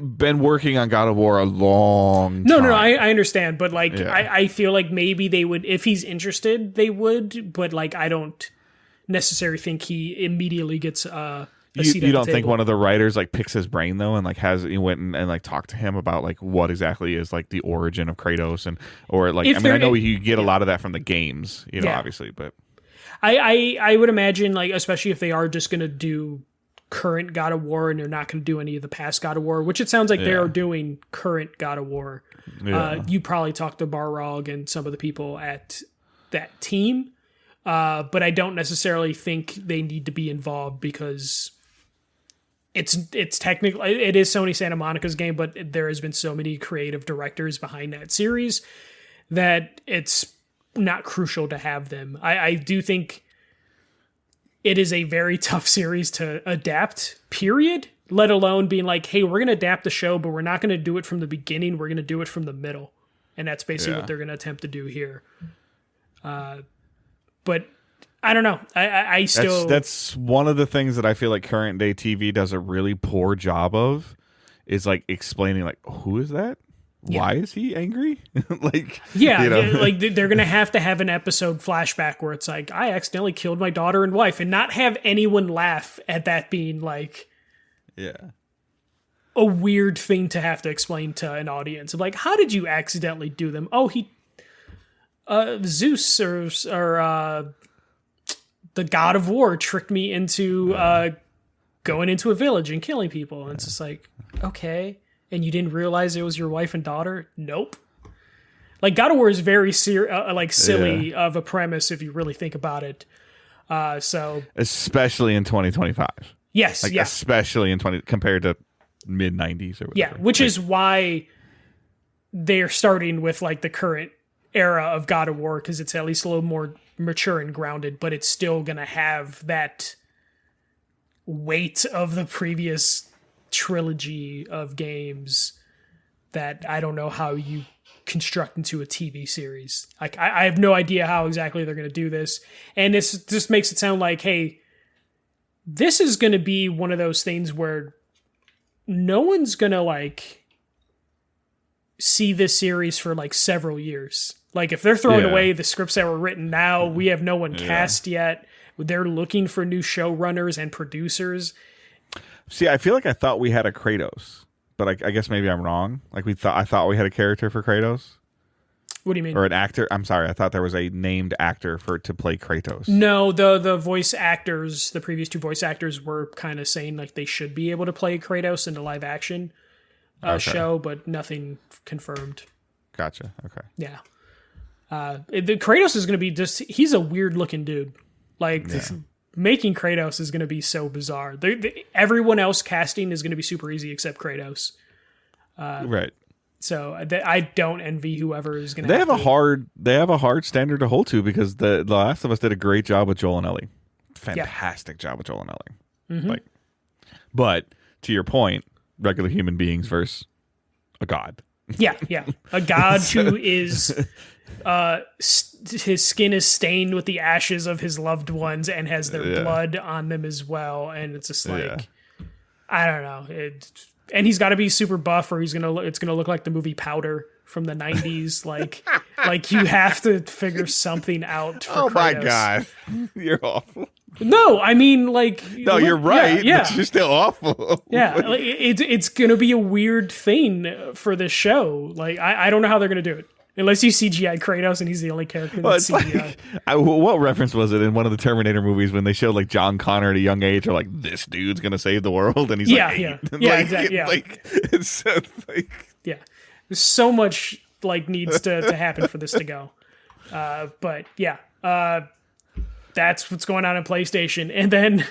[SPEAKER 1] been working on God of War a long time.
[SPEAKER 2] No, I understand. But, like, I feel like maybe they would, if he's interested, they would. But, like, I don't necessarily think he immediately gets a seat
[SPEAKER 1] you
[SPEAKER 2] at
[SPEAKER 1] don't
[SPEAKER 2] the
[SPEAKER 1] think
[SPEAKER 2] table.
[SPEAKER 1] one of the writers, like, picks his brain, though, and, like, went and like, talked to him about, like, what exactly is, like, the origin of Kratos? Or, like, I know you get a lot of that from the games, obviously, but...
[SPEAKER 2] I would imagine, like, especially if they are just going to do current God of War and they're not going to do any of the past God of War, which it sounds like they are doing current God of War. You probably talked to Barlog and some of the people at that team, but I don't necessarily think they need to be involved because it's technically, it is Sony Santa Monica's game, but there has been so many creative directors behind that series that it's not crucial to have them. I do think it is a very tough series to adapt, period, let alone being like, hey, we're going to adapt the show, but we're not going to do it from the beginning. We're going to do it from the middle. And that's basically what they're going to attempt to do here. But I don't know. I still...
[SPEAKER 1] That's one of the things that I feel like current day TV does a really poor job of, is like explaining, like, who is that? Why is he angry? Like,
[SPEAKER 2] like they're gonna have to have an episode flashback where it's like, I accidentally killed my daughter and wife, and not have anyone laugh at that being like a weird thing to have to explain to an audience of like, how did you accidentally do them? Oh, he Zeus or the god of war tricked me into going into a village and killing people. And it's just like, okay. And you didn't realize it was your wife and daughter? Nope. Like, God of War is very silly of a premise if you really think about it. So
[SPEAKER 1] especially in 2025.
[SPEAKER 2] Yes,
[SPEAKER 1] especially in compared to mid 90s or whatever.
[SPEAKER 2] Yeah, which is why they're starting with like the current era of God of War, because it's at least a little more mature and grounded, but it's still gonna have that weight of the previous trilogy of games that I don't know how you construct into a TV series. Like, I have no idea how exactly they're going to do this. And this just makes it sound like, hey, this is going to be one of those things where no one's going to like see this series for like several years. Like, if they're throwing away the scripts that were written now, we have no one cast yet. They're looking for new showrunners and producers.
[SPEAKER 1] See, I feel like I thought we had a Kratos, but I guess maybe I'm wrong. Like, I thought we had a character for Kratos.
[SPEAKER 2] What do you mean?
[SPEAKER 1] Or an actor? I'm sorry, I thought there was a named actor to play Kratos.
[SPEAKER 2] No, the voice actors, the previous two voice actors were kind of saying like they should be able to play Kratos in the live action show, but nothing confirmed.
[SPEAKER 1] Gotcha. Okay.
[SPEAKER 2] Yeah. The Kratos is going to be he's a weird looking dude. Like, making Kratos is going to be so bizarre. Everyone else casting is going to be super easy except Kratos.
[SPEAKER 1] Right.
[SPEAKER 2] So I don't envy whoever is going to.
[SPEAKER 1] They have a hard standard to hold to, because the Last of Us did a great job with Joel and Ellie. Fantastic job with Joel and Ellie.
[SPEAKER 2] Mm-hmm.
[SPEAKER 1] But to your point, regular human beings versus a god.
[SPEAKER 2] Yeah. A god who is his skin is stained with the ashes of his loved ones and has their blood on them as well, and it's just like I don't know. And he's got to be super buff, or it's gonna look like the movie Powder from the 90s. like you have to figure something out for Kratos.
[SPEAKER 1] My god, you're awful.
[SPEAKER 2] No, I mean, like,
[SPEAKER 1] no, you're right.
[SPEAKER 2] Yeah,
[SPEAKER 1] but you're still awful.
[SPEAKER 2] Yeah, like, it's gonna be a weird thing for this show. Like, I don't know how they're gonna do it. Unless you CGI Kratos and he's the only character that's CGI.
[SPEAKER 1] What reference was it in one of the Terminator movies when they showed like John Connor at a young age, or like, this dude's gonna save the world, and he's
[SPEAKER 2] exactly.
[SPEAKER 1] It's
[SPEAKER 2] yeah. There's so much like needs to happen for this to go. But yeah, that's what's going on in PlayStation. And then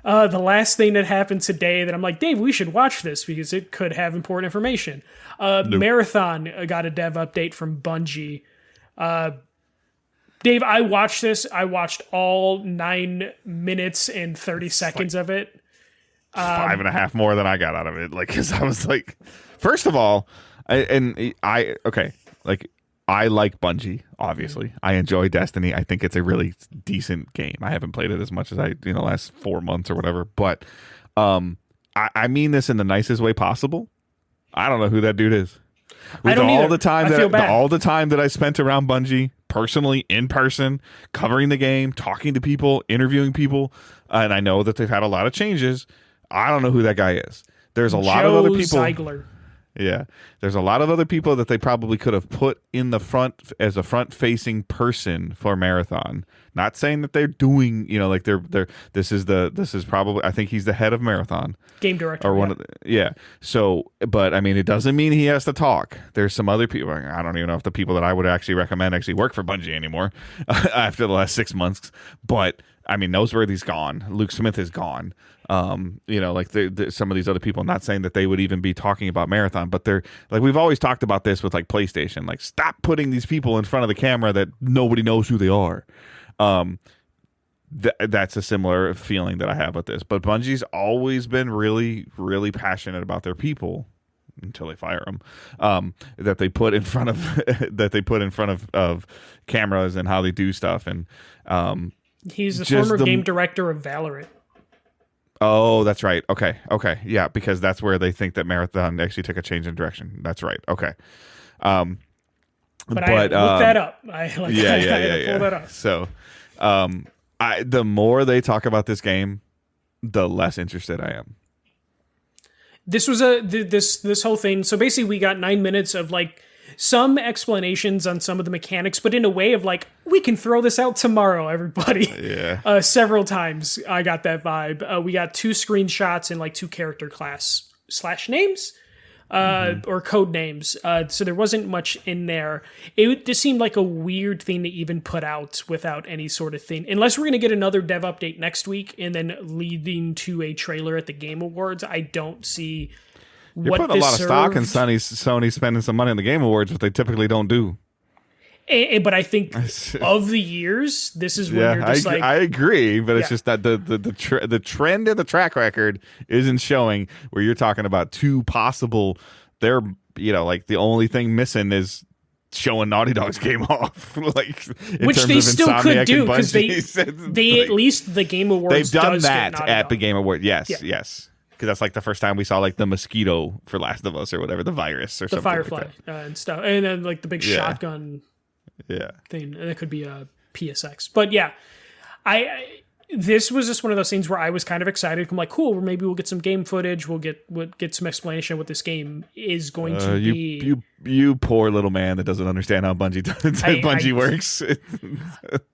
[SPEAKER 2] the last thing that happened today that I'm like, Dave, we should watch this because it could have important information. Marathon got a dev update from Bungie. Dave, I watched this. I watched all 9 minutes and 30 seconds of it.
[SPEAKER 1] 5.5 more than I got out of it. Like, because I was like, first of all, I like Bungie, obviously. I enjoy Destiny. I think it's a really decent game. I haven't played it as much as I, last 4 months or whatever. But I mean this in the nicest way possible. I don't know who that dude is.
[SPEAKER 2] I don't either. I feel bad.
[SPEAKER 1] All the time that I spent around Bungie, personally, in person, covering the game, talking to people, interviewing people, and I know that they've had a lot of changes. I don't know who that guy is. There's a lot of other people.
[SPEAKER 2] Ziegler.
[SPEAKER 1] Yeah, there's a lot of other people that they probably could have put in the front as a front-facing person for Marathon. Not saying that they're doing, like they're. This is probably. I think he's the head of Marathon,
[SPEAKER 2] game director,
[SPEAKER 1] or one of the. Yeah. So, but I mean, it doesn't mean he has to talk. There's some other people. I don't even know if the people that I would actually recommend actually work for Bungie anymore after the last 6 months. But I mean, Noseworthy's gone. Luke Smith is gone. Like some of these other people, not saying that they would even be talking about Marathon, but they're like, we've always talked about this with like PlayStation, like stop putting these people in front of the camera that nobody knows who they are. That's a similar feeling that I have with this, but Bungie's always been really, really passionate about their people until they fire them, that they put in front of cameras and how they do stuff. And,
[SPEAKER 2] he's the former game director of Valorant.
[SPEAKER 1] Oh, that's right. Okay. Yeah, because that's where they think that Marathon actually took a change in direction. That's right. Okay.
[SPEAKER 2] But I had to look that up. I had to pull that up.
[SPEAKER 1] So, the more they talk about this game, the less interested I am.
[SPEAKER 2] This was this whole thing. So basically, we got 9 minutes of like some explanations on some of the mechanics, but in a way of like, we can throw this out tomorrow, everybody.
[SPEAKER 1] Yeah.
[SPEAKER 2] Several times I got that vibe. We got 2 screenshots and like 2 character class / names, or code names. So there wasn't much in there. It just seemed like a weird thing to even put out without any sort of thing. Unless we're going to get another dev update next week and then leading to a trailer at the Game Awards, I don't see
[SPEAKER 1] You're putting a lot of stock in Sony spending some money on the Game Awards, but they typically don't do.
[SPEAKER 2] But I think of the years, this is when you're just
[SPEAKER 1] I agree, but it's just that the trend in the track record isn't showing where you're talking about 2 possible. They're like the only thing missing is showing Naughty Dog's game off, like
[SPEAKER 2] which they still could do because they at least the Game Awards
[SPEAKER 1] they've done that at the Game Award. Yes. Because that's like the first time we saw like the mosquito for Last of Us or whatever, the virus or
[SPEAKER 2] the
[SPEAKER 1] something.
[SPEAKER 2] Firefly
[SPEAKER 1] like that.
[SPEAKER 2] And stuff. And then like the big shotgun thing. And it could be a PSX. But yeah, this was just one of those things where I was kind of excited. I'm like, cool, maybe we'll get some game footage. We'll get some explanation of what this game is going to be.
[SPEAKER 1] You poor little man that doesn't understand how Bungie works.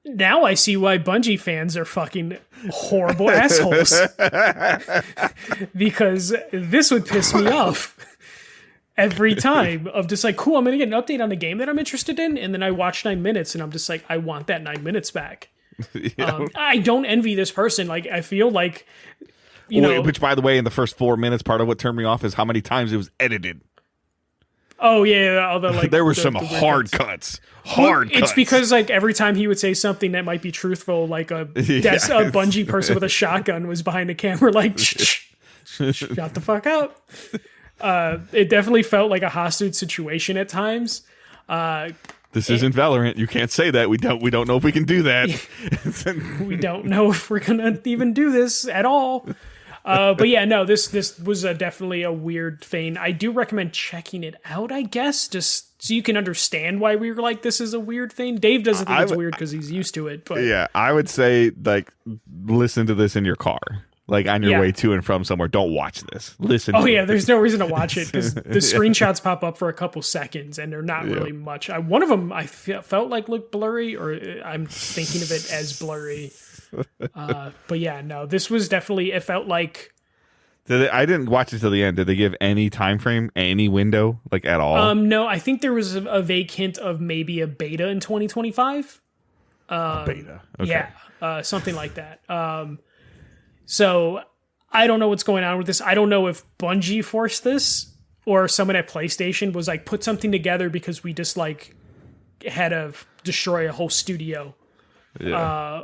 [SPEAKER 2] Now I see why Bungie fans are fucking horrible assholes. Because this would piss me off every time of just like, cool, I'm going to get an update on the game that I'm interested in. And then I watch 9 minutes and I'm just like, I want that 9 minutes back. I don't envy this person. Like, I feel like,
[SPEAKER 1] which by the way, in the first 4 minutes, part of what turned me off is how many times it was edited.
[SPEAKER 2] Oh yeah, although like
[SPEAKER 1] there were some hard cuts.
[SPEAKER 2] It's because like every time he would say something that might be truthful, like a Bungie person with a shotgun was behind the camera, like shut the fuck up. It definitely felt like a hostage situation at times.
[SPEAKER 1] This isn't Valorant. You can't say that. We don't know if we can do that.
[SPEAKER 2] We don't know if we're gonna even do this at all. But yeah, no, this was definitely a weird thing. I do recommend checking it out, I guess, just so you can understand why we were like, this is a weird thing. Dave doesn't think it's weird because he's used to it. But
[SPEAKER 1] yeah, I would say like listen to this in your car. Like on your way to and from somewhere, don't watch this. Listen.
[SPEAKER 2] Oh yeah, there's no reason to watch it because the screenshots pop up for a couple seconds and they're not really much. One of them I felt like looked blurry, or I'm thinking of it as blurry. But yeah, no, this was definitely. It felt like.
[SPEAKER 1] I didn't watch it till the end. Did they give any time frame, any window, like at all?
[SPEAKER 2] No, I think there was a vague hint of maybe a beta in 2025.
[SPEAKER 1] A beta, okay.
[SPEAKER 2] Yeah, something like that. So I don't know what's going on with this. I don't know if Bungie forced this or someone at PlayStation was like, put something together because we just like had to destroy a whole studio. Yeah.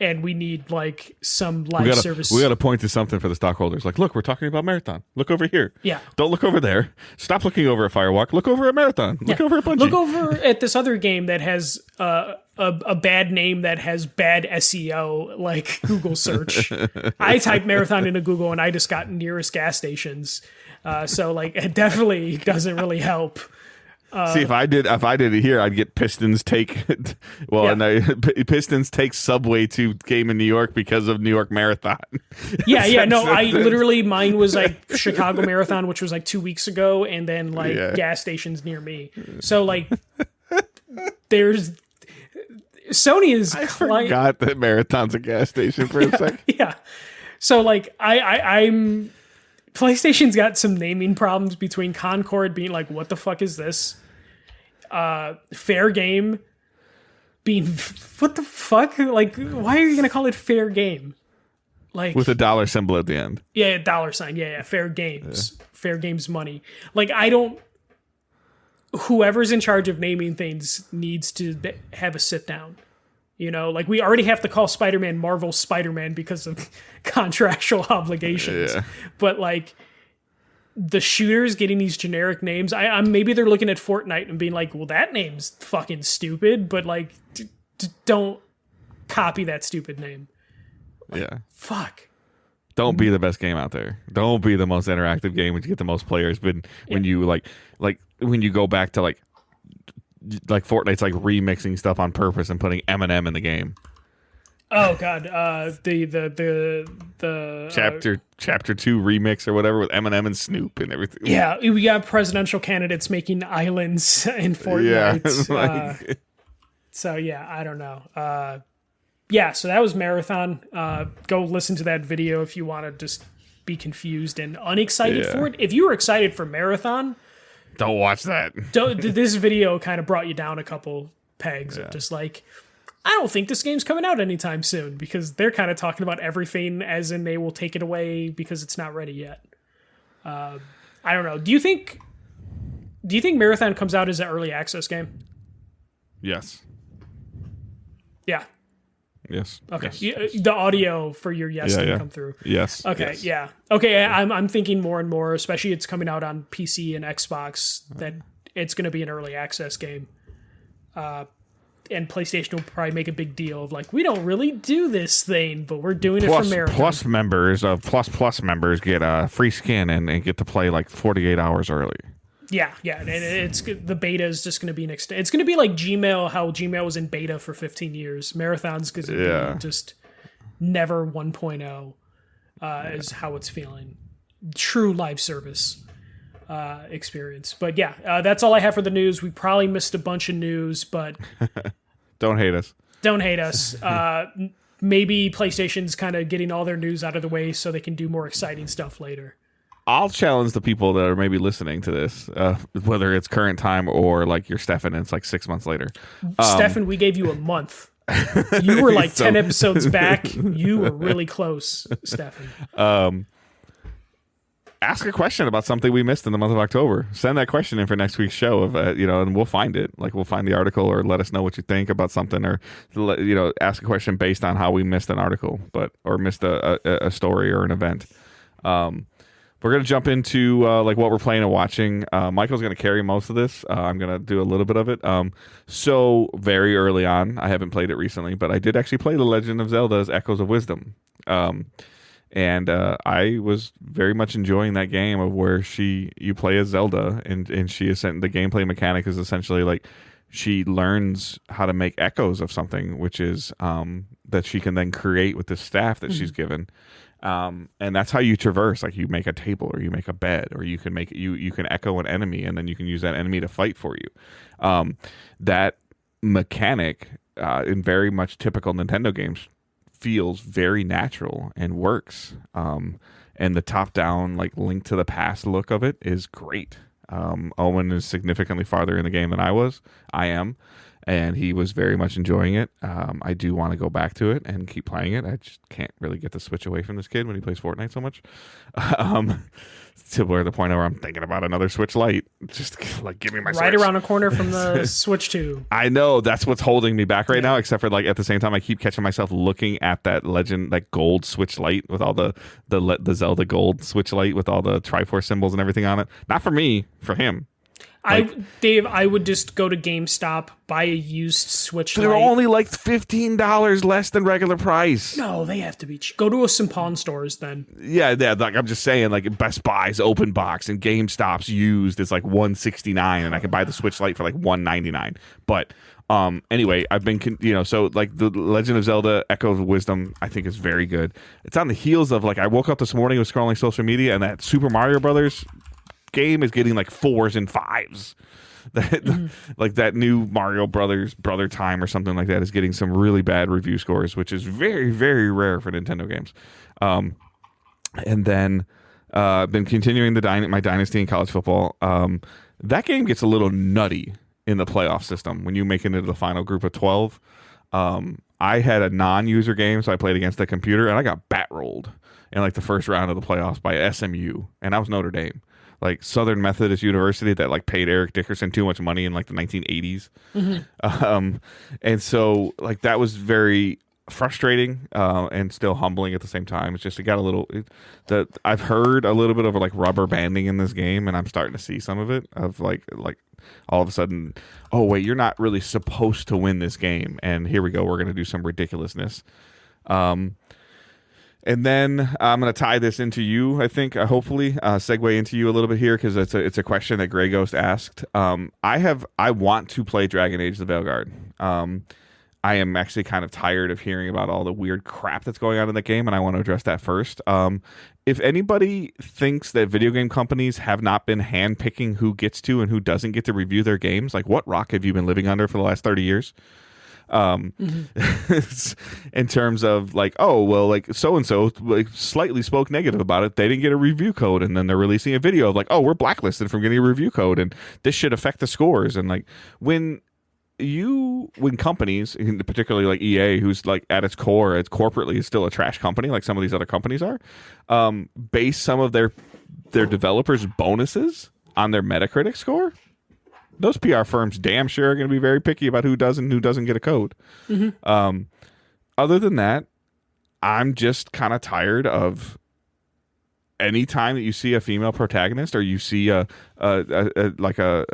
[SPEAKER 2] And we need like some live service.
[SPEAKER 1] We got to point to something for the stockholders. Like, look, we're talking about Marathon. Look over here.
[SPEAKER 2] Yeah.
[SPEAKER 1] Don't look over there. Stop looking over at Firewalk. Look over at Marathon. Look over at Bungie.
[SPEAKER 2] Look over at this other game that has a a bad name that has bad SEO, like Google search. I typed marathon into Google and I just got nearest gas stations. So like it definitely doesn't really help.
[SPEAKER 1] See, if I did it here, I'd get Pistons take. Pistons take subway to game in New York because of New York Marathon.
[SPEAKER 2] Yeah. No, I literally mine was like Chicago Marathon, which was like 2 weeks ago, and then like gas stations near me. So like, there's Sony is.
[SPEAKER 1] I forgot that Marathon's a gas station for a second.
[SPEAKER 2] Yeah. So like, I'm. PlayStation's got some naming problems between Concord being like, what the fuck is this? Fair Game being, what the fuck? Like, why are you going to call it Fair Game? Like
[SPEAKER 1] with a dollar symbol at the end.
[SPEAKER 2] Yeah, dollar sign. Yeah. Fair Games. Yeah. Fair Games money. Like, whoever's in charge of naming things needs to have a sit down. You know, like we already have to call Spider-Man Marvel Spider-Man because of contractual obligations. Yeah. But like the shooters getting these generic names, I'm maybe they're looking at Fortnite and being like, well, that name's fucking stupid, but like don't copy that stupid name. Like,
[SPEAKER 1] yeah.
[SPEAKER 2] Fuck.
[SPEAKER 1] Don't be the best game out there. Don't be the most interactive game when you get the most players. But when you like when you go back to like Fortnite's like remixing stuff on purpose and putting Eminem in the game.
[SPEAKER 2] Oh god, the
[SPEAKER 1] chapter 2 remix or whatever with Eminem and Snoop and everything.
[SPEAKER 2] Yeah, we got presidential candidates making islands in Fortnite. Yeah, so yeah, I don't know. Yeah, so that was Marathon. Go listen to that video if you want to just be confused and unexcited for it. If you were excited for Marathon,
[SPEAKER 1] don't watch that.
[SPEAKER 2] This video kind of brought you down a couple pegs of just like, I don't think this game's coming out anytime soon because they're kind of talking about everything as in they will take it away because it's not ready yet. I don't know. Do you think Marathon comes out as an early access game?
[SPEAKER 1] Yes.
[SPEAKER 2] Yeah.
[SPEAKER 1] Yes.
[SPEAKER 2] Okay.
[SPEAKER 1] Yes.
[SPEAKER 2] The audio for your didn't come through.
[SPEAKER 1] Yes.
[SPEAKER 2] Okay.
[SPEAKER 1] Yes.
[SPEAKER 2] Yeah. Okay. I'm thinking more and more, especially it's coming out on PC and Xbox, that it's going to be an early access game. And PlayStation will probably make a big deal of like, we don't really do this thing, but we're doing it for Marathon.
[SPEAKER 1] Plus members of Plus members get a free skin and get to play like 48 hours early. Yeah.
[SPEAKER 2] And it's the beta is just going to be it's going to be like Gmail, how Gmail was in beta for 15 years. Marathon's going to be just never 1.0 is how it's feeling. True live service experience. But yeah, that's all I have for the news. We probably missed a bunch of news, but
[SPEAKER 1] don't hate us.
[SPEAKER 2] Don't hate us. Maybe PlayStation's kind of getting all their news out of the way so they can do more exciting stuff later.
[SPEAKER 1] I'll challenge the people that are maybe listening to this, whether it's current time or like you're Stefan and it's like 6 months later.
[SPEAKER 2] Stefan, we gave you a month. You were like 10 episodes back. You were really close, Stefan.
[SPEAKER 1] Ask a question about something we missed in the month of October. Send that question in for next week's show, and we'll find it. Like we'll find the article, or let us know what you think about something, or ask a question based on how we missed an article, or missed a story or an event. We're going to jump into like what we're playing and watching. Michael's going to carry most of this. I'm going to do a little bit of it. So very early on, I haven't played it recently, but I did actually play The Legend of Zelda's Echoes of Wisdom. And I was very much enjoying that game of where you play as Zelda and she is the gameplay mechanic is essentially like she learns how to make echoes of something, which is that she can then create with the staff that she's given. And that's how you traverse. Like you make a table or you make a bed, or you can make you can echo an enemy and then you can use that enemy to fight for you. That mechanic in very much typical Nintendo games feels very natural and works. And the top down like Link to the Past look of it is great. Owen is significantly farther in the game than I am. And he was very much enjoying it. I do want to go back to it and keep playing it. I just can't really get the switch away from this kid when he plays Fortnite so much. To where the point where I'm thinking about another Switch Lite. Just like, give me my
[SPEAKER 2] right
[SPEAKER 1] Switch.
[SPEAKER 2] Around the corner from the Switch 2.
[SPEAKER 1] I know that's what's holding me back right now. Except for like at the same time, I keep catching myself looking at that Legend, like gold Switch Lite with all the Zelda gold Switch Lite with all the Triforce symbols and everything on it. Not for me, for him.
[SPEAKER 2] Dave, I would just go to GameStop, buy a used Switch
[SPEAKER 1] They're
[SPEAKER 2] Lite.
[SPEAKER 1] only like $15 less than regular price.
[SPEAKER 2] No, they have to be cheap. Go to some pawn stores then.
[SPEAKER 1] Yeah, like I'm just saying, like Best Buy's open box and GameStop's used is like $169, and I can buy the Switch Lite for like $199. But anyway, I've been so like the Legend of Zelda Echos of Wisdom, I think is very good. It's on the heels of like I woke up this morning, was scrolling social media, and that Super Mario Brothers game is getting like 4s and 5s. Like that new Mario Brothers Brother Time or something like that is getting some really bad review scores, which is very, very rare for Nintendo games. And then been continuing my Dynasty in college football. That game gets a little nutty in the playoff system when you make it into the final group of 12. I had a non-user game, so I played against the computer, and I got bat rolled in like the first round of the playoffs by SMU, and that was Notre Dame. Like Southern Methodist University that like paid Eric Dickerson too much money in like the 1980s. And so like that was very frustrating and still humbling at the same time. It's just it got a little I've heard a little bit of like rubber banding in this game, and I'm starting to see some of it of like all of a sudden, oh wait, you're not really supposed to win this game, and here we go, we're going to do some ridiculousness. And then I'm going to tie this into you, I think, hopefully, segue into you a little bit here, because it's a question that Grey Ghost asked. I want to play Dragon Age the Veilguard. I am actually kind of tired of hearing about all the weird crap that's going on in the game, and I want to address that first. If anybody thinks that video game companies have not been handpicking who gets to and who doesn't get to review their games, like what rock have you been living under for the last 30 years? In terms of like, oh well, like so and so like slightly spoke negative about it, they didn't get a review code, and then they're releasing a video of like, oh, we're blacklisted from getting a review code, and this should affect the scores. And like when companies, particularly like EA, who's like at its core, it's corporately is still a trash company like some of these other companies are, base some of their developers' bonuses on their Metacritic score, those PR firms damn sure are going to be very picky about who does and who doesn't get a code. Other than that, I'm just kind of tired of any time that you see a female protagonist or you see a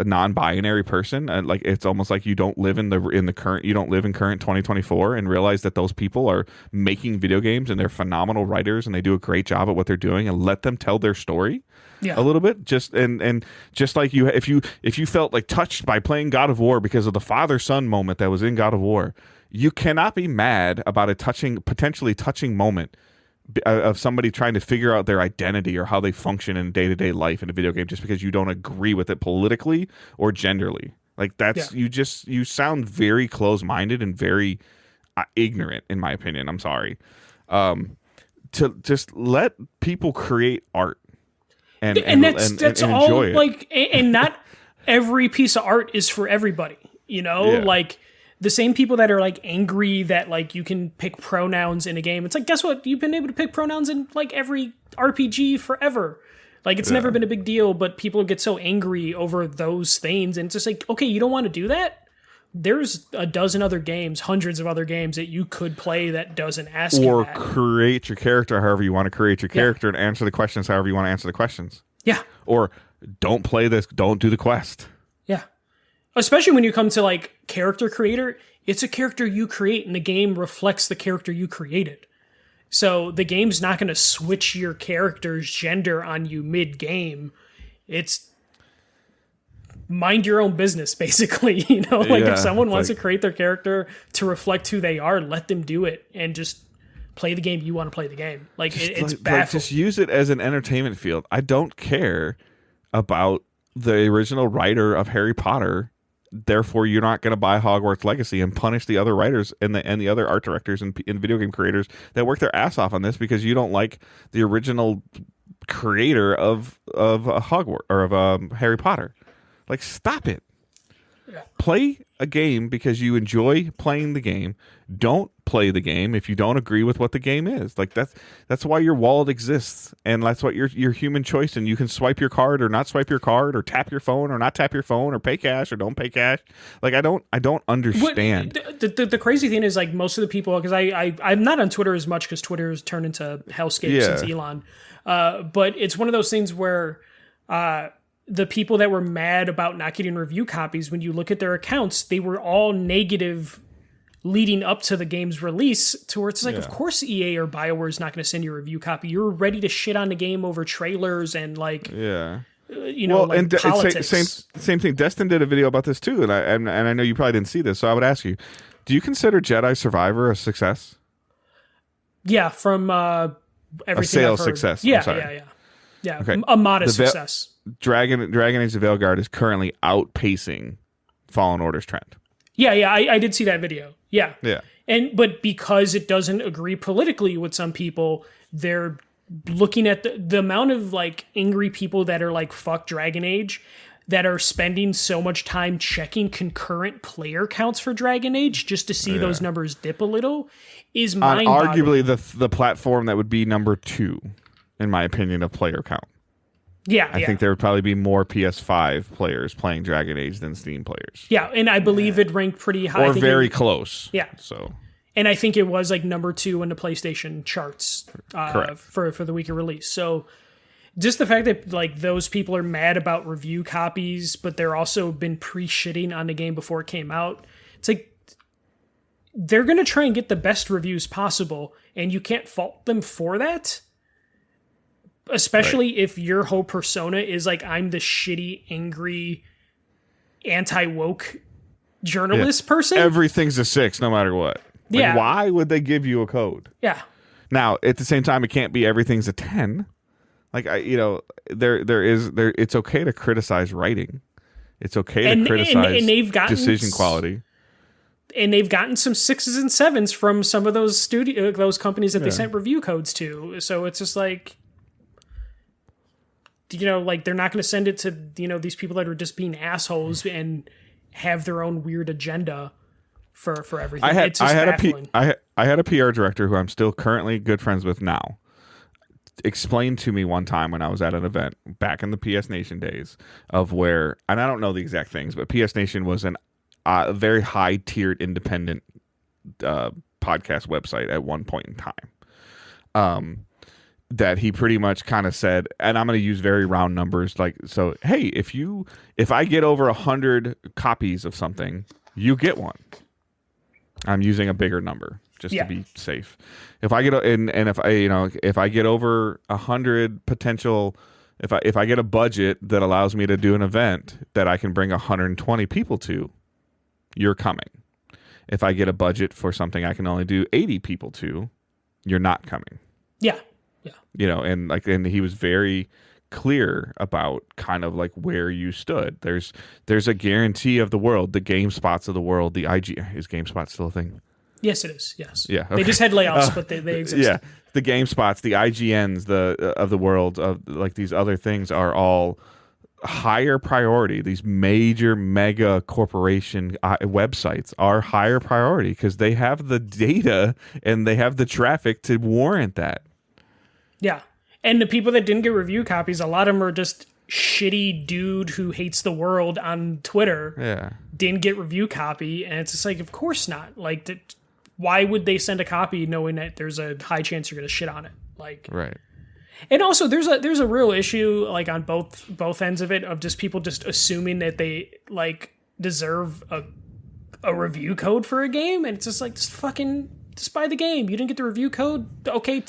[SPEAKER 1] non-binary person, like it's almost like you don't live in current 2024 and realize that those people are making video games and they're phenomenal writers and they do a great job at what they're doing, and let them tell their story. Yeah. A little bit, just and just like you, if you felt like touched by playing God of War because of the father-son moment that was in God of War, you cannot be mad about a potentially touching moment of somebody trying to figure out their identity or how they function in day-to-day life in a video game just because you don't agree with it politically or genderly. Like that's you sound very close-minded and very ignorant, in my opinion. I'm sorry. To just let people create art. And that's all enjoy it. Like,
[SPEAKER 2] and not every piece of art is for everybody, like the same people that are like angry that like you can pick pronouns in a game. It's like, guess what? You've been able to pick pronouns in like every RPG forever. Like it's never been a big deal, but people get so angry over those things. And it's just like, okay, you don't want to do that? There's a dozen other games, hundreds of other games that you could play that doesn't ask you that.
[SPEAKER 1] Or create your character however you want to create your character and answer the questions however you want to answer the questions.
[SPEAKER 2] Yeah.
[SPEAKER 1] Or don't play this, don't do the quest.
[SPEAKER 2] Yeah. Especially when you come to like character creator, it's a character you create and the game reflects the character you created. So the game's not going to switch your character's gender on you mid-game. It's mind your own business, basically. If someone wants to create their character to reflect who they are, let them do it and just play the game you want to play the game. It's baffling.
[SPEAKER 1] Just use it as an entertainment field. I don't care about the original writer of Harry Potter. Therefore, you're not going to buy Hogwarts Legacy and punish the other writers and the other art directors and video game creators that work their ass off on this because you don't like the original creator of Hogwarts or of Harry Potter. Like, stop it. Yeah. Play a game because you enjoy playing the game. Don't play the game if you don't agree with what the game is. Like that's why your wallet exists, and that's what your human choice. And you can swipe your card or not swipe your card, or tap your phone or not tap your phone, or pay cash or don't pay cash. Like I don't understand.
[SPEAKER 2] The crazy thing is like most of the people, because I'm not on Twitter as much because Twitter has turned into hellscape since Elon. But it's one of those things where the people that were mad about not getting review copies, when you look at their accounts, they were all negative leading up to the game's release, to where it's like, of course EA or BioWare is not going to send you a review copy. You're ready to shit on the game over trailers and like, politics.
[SPEAKER 1] Same thing. Destin did a video about this too, and I know you probably didn't see this, so I would ask you, do you consider Jedi Survivor a success?
[SPEAKER 2] Yeah, from everything
[SPEAKER 1] a sales
[SPEAKER 2] I've heard.
[SPEAKER 1] success.
[SPEAKER 2] Yeah.
[SPEAKER 1] Okay.
[SPEAKER 2] A modest success.
[SPEAKER 1] Dragon Age Veilguard is currently outpacing Fallen Order's trend.
[SPEAKER 2] Yeah, I did see that video. Yeah. But because it doesn't agree politically with some people, they're looking at the amount of like angry people that are like, fuck Dragon Age, that are spending so much time checking concurrent player counts for Dragon Age just to see those numbers dip a little is mind-boggling.
[SPEAKER 1] Arguably the platform that would be number 2, in my opinion, of player count. I think there would probably be more PS5 players playing Dragon Age than Steam players.
[SPEAKER 2] Yeah, and I believe it ranked pretty high.
[SPEAKER 1] Or very close.
[SPEAKER 2] Yeah.
[SPEAKER 1] So,
[SPEAKER 2] and I think it was like number 2 in the PlayStation charts for the week of release. So just the fact that like those people are mad about review copies, but they're also been pre-shitting on the game before it came out. It's like they're going to try and get the best reviews possible, and you can't fault them for that. Especially if your whole persona is like, I'm the shitty, angry, anti-woke journalist person.
[SPEAKER 1] Everything's a 6 no matter what. Like, why would they give you a code?
[SPEAKER 2] Yeah.
[SPEAKER 1] Now, at the same time, it can't be everything's a 10. Like, it's okay to criticize writing. It's okay to criticize
[SPEAKER 2] and they've gotten
[SPEAKER 1] decision quality.
[SPEAKER 2] And they've gotten some 6s and 7s from some of those those companies that they sent review codes to. So it's just like, like they're not going to send it to, these people that are just being assholes and have their own weird agenda for everything. It's just baffling.
[SPEAKER 1] I had a PR director who I'm still currently good friends with now explained to me one time when I was at an event back in the PS Nation days of where, and I don't know the exact things, but PS Nation was a very high tiered independent podcast website at one point in time. That he pretty much kind of said, and I'm going to use very round numbers, like, so, hey, if I get over 100 copies of something, you get one. I'm using a bigger number just to be safe. If I get if I get over 100 potential, if I get a budget that allows me to do an event that I can bring 120 people to, you're coming. If I get a budget for something I can only do 80 people to, you're not coming.
[SPEAKER 2] Yeah.
[SPEAKER 1] And he was very clear about kind of like where you stood. There's a guarantee of the world, the GameSpots of the world, the IG. Is GameSpot still a thing?
[SPEAKER 2] Yes, it is. Yes.
[SPEAKER 1] Yeah. Okay.
[SPEAKER 2] They just had layoffs, but they exist.
[SPEAKER 1] Yeah. The GameSpots, the IGNs, of the world, of like these other things are all higher priority. These major mega corporation websites are higher priority because they have the data and they have the traffic to warrant that.
[SPEAKER 2] Yeah. And the people that didn't get review copies, a lot of them are just shitty dude who hates the world on Twitter.
[SPEAKER 1] Yeah.
[SPEAKER 2] Didn't get review copy. And it's just like, of course not. Like, why would they send a copy knowing that there's a high chance you're going to shit on it? Like,
[SPEAKER 1] right.
[SPEAKER 2] And also there's a real issue like on both ends of it, of just people just assuming that they like deserve a review code for a game. And it's just like, just buy the game. You didn't get the review code. Okay.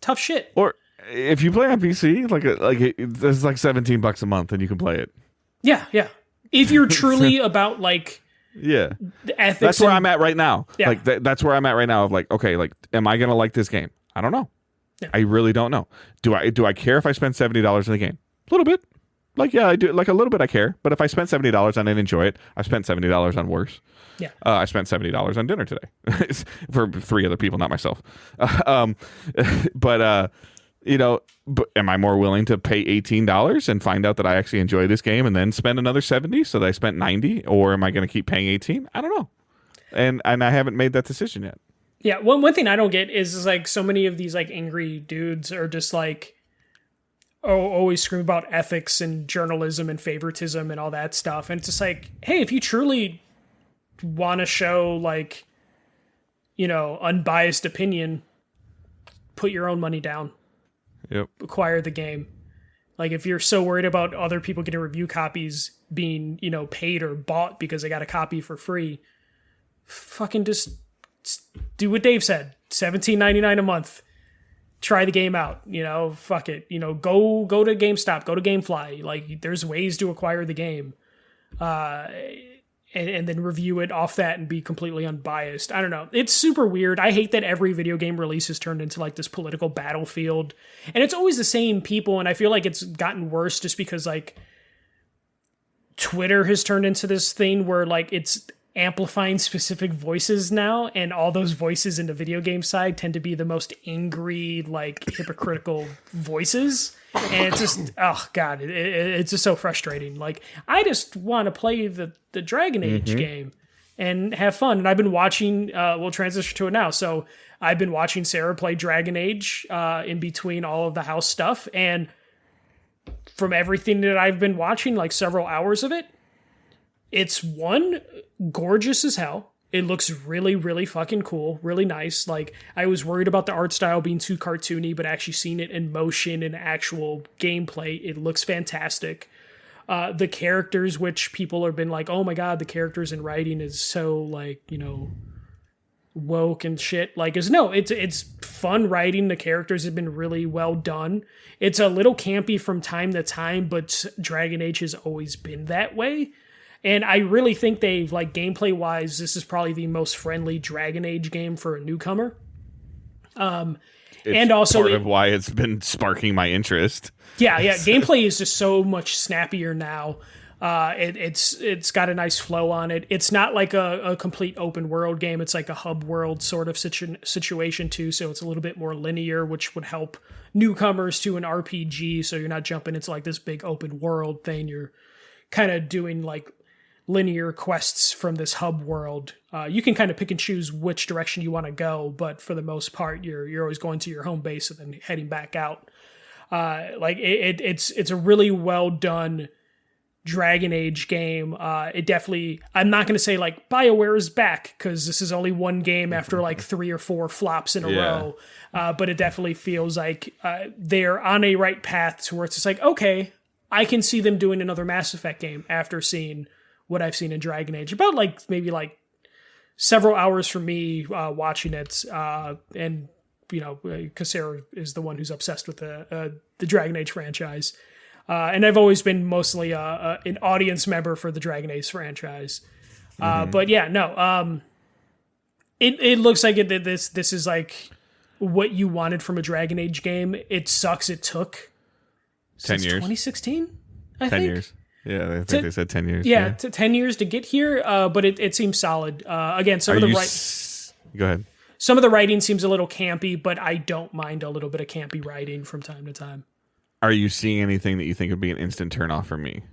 [SPEAKER 2] Tough shit.
[SPEAKER 1] Or if you play on PC, it's like $17 a month and you can play it.
[SPEAKER 2] Yeah. If you're truly about like,
[SPEAKER 1] the ethics. That's where I'm at right now.
[SPEAKER 2] Yeah.
[SPEAKER 1] Like that's where I'm at right now. Of like, okay, like, am I gonna like this game? I don't know. Yeah. I really don't know. Do I care if I spend $70 in the game? A little bit. Like, yeah, I do. Like a little bit, I care. But if I spent $70 and didn't enjoy it, I spent $70 on worse.
[SPEAKER 2] Yeah.
[SPEAKER 1] I spent $70 on dinner today for 3 other people, not myself. But am I more willing to pay $18 and find out that I actually enjoy this game and then spend another $70 so that I spent $90, or am I going to keep paying $18? I don't know. And I haven't made that decision yet.
[SPEAKER 2] Yeah. One thing I don't get is like so many of these like angry dudes are just like, always scream about ethics and journalism and favoritism and all that stuff. And it's just like, hey, if you truly want to show like, unbiased opinion, put your own money down.
[SPEAKER 1] Yep.
[SPEAKER 2] Acquire the game. Like if you're so worried about other people getting review copies being, paid or bought because they got a copy for free, fucking just do what Dave said. $17.99 a month. Try the game out. Fuck it. Go to GameStop, go to GameFly. Like there's ways to acquire the game. And then review it off that and be completely unbiased. I don't know. It's super weird. I hate that every video game release has turned into like this political battlefield. And it's always the same people. And I feel like it's gotten worse just because like Twitter has turned into this thing where like it's amplifying specific voices now. And all those voices in the video game side tend to be the most angry, like hypocritical voices. And it's just, oh God, it's just so frustrating. Like, I just want to play the Dragon Age game and have fun. And I've been watching, we'll transition to it now. So I've been watching Sarah play Dragon Age in between all of the house stuff. And from everything that I've been watching, like several hours of it, it's gorgeous as hell. It looks really, really fucking cool. Really nice. Like, I was worried about the art style being too cartoony, but actually seeing it in motion and actual gameplay, it looks fantastic. The characters, which people have been like, oh my God, the characters and writing is so, like, woke and shit. Like, it's fun writing. The characters have been really well done. It's a little campy from time to time, but Dragon Age has always been that way. And I really think they've, like, gameplay-wise, this is probably the most friendly Dragon Age game for a newcomer. And also
[SPEAKER 1] part of why it's been sparking my interest.
[SPEAKER 2] Yeah. Gameplay is just so much snappier now. It's got a nice flow on it. It's not like a complete open world game. It's like a hub world sort of situation too. So it's a little bit more linear, which would help newcomers to an RPG. So you're not jumping into like this big open world thing. You're kind of doing like linear quests from this hub world. You can kind of pick and choose which direction you want to go, but for the most part, you're always going to your home base and then heading back out. It's a really well done Dragon Age game. It definitely, I'm not going to say like BioWare is back because this is only one game after like 3 or 4 flops in a row. But it definitely feels like they're on a right path to where it's just like, okay, I can see them doing another Mass Effect game after seeing what I've seen in Dragon Age. About like maybe like several hours for me watching it. And because Sarah is the one who's obsessed with the Dragon Age franchise. And I've always been mostly an audience member for the Dragon Age franchise. But yeah, no. It looks like this is like what you wanted from a Dragon Age game. It sucks it took
[SPEAKER 1] 10 years.
[SPEAKER 2] 2016, I
[SPEAKER 1] 10
[SPEAKER 2] think.
[SPEAKER 1] Years. Yeah, I think they said 10 years.
[SPEAKER 2] Yeah, 10 years to get here, but it seems solid. Again,
[SPEAKER 1] Go ahead.
[SPEAKER 2] Some of the writing seems a little campy, but I don't mind a little bit of campy writing from time to time.
[SPEAKER 1] Are you seeing anything that you think would be an instant turnoff for me?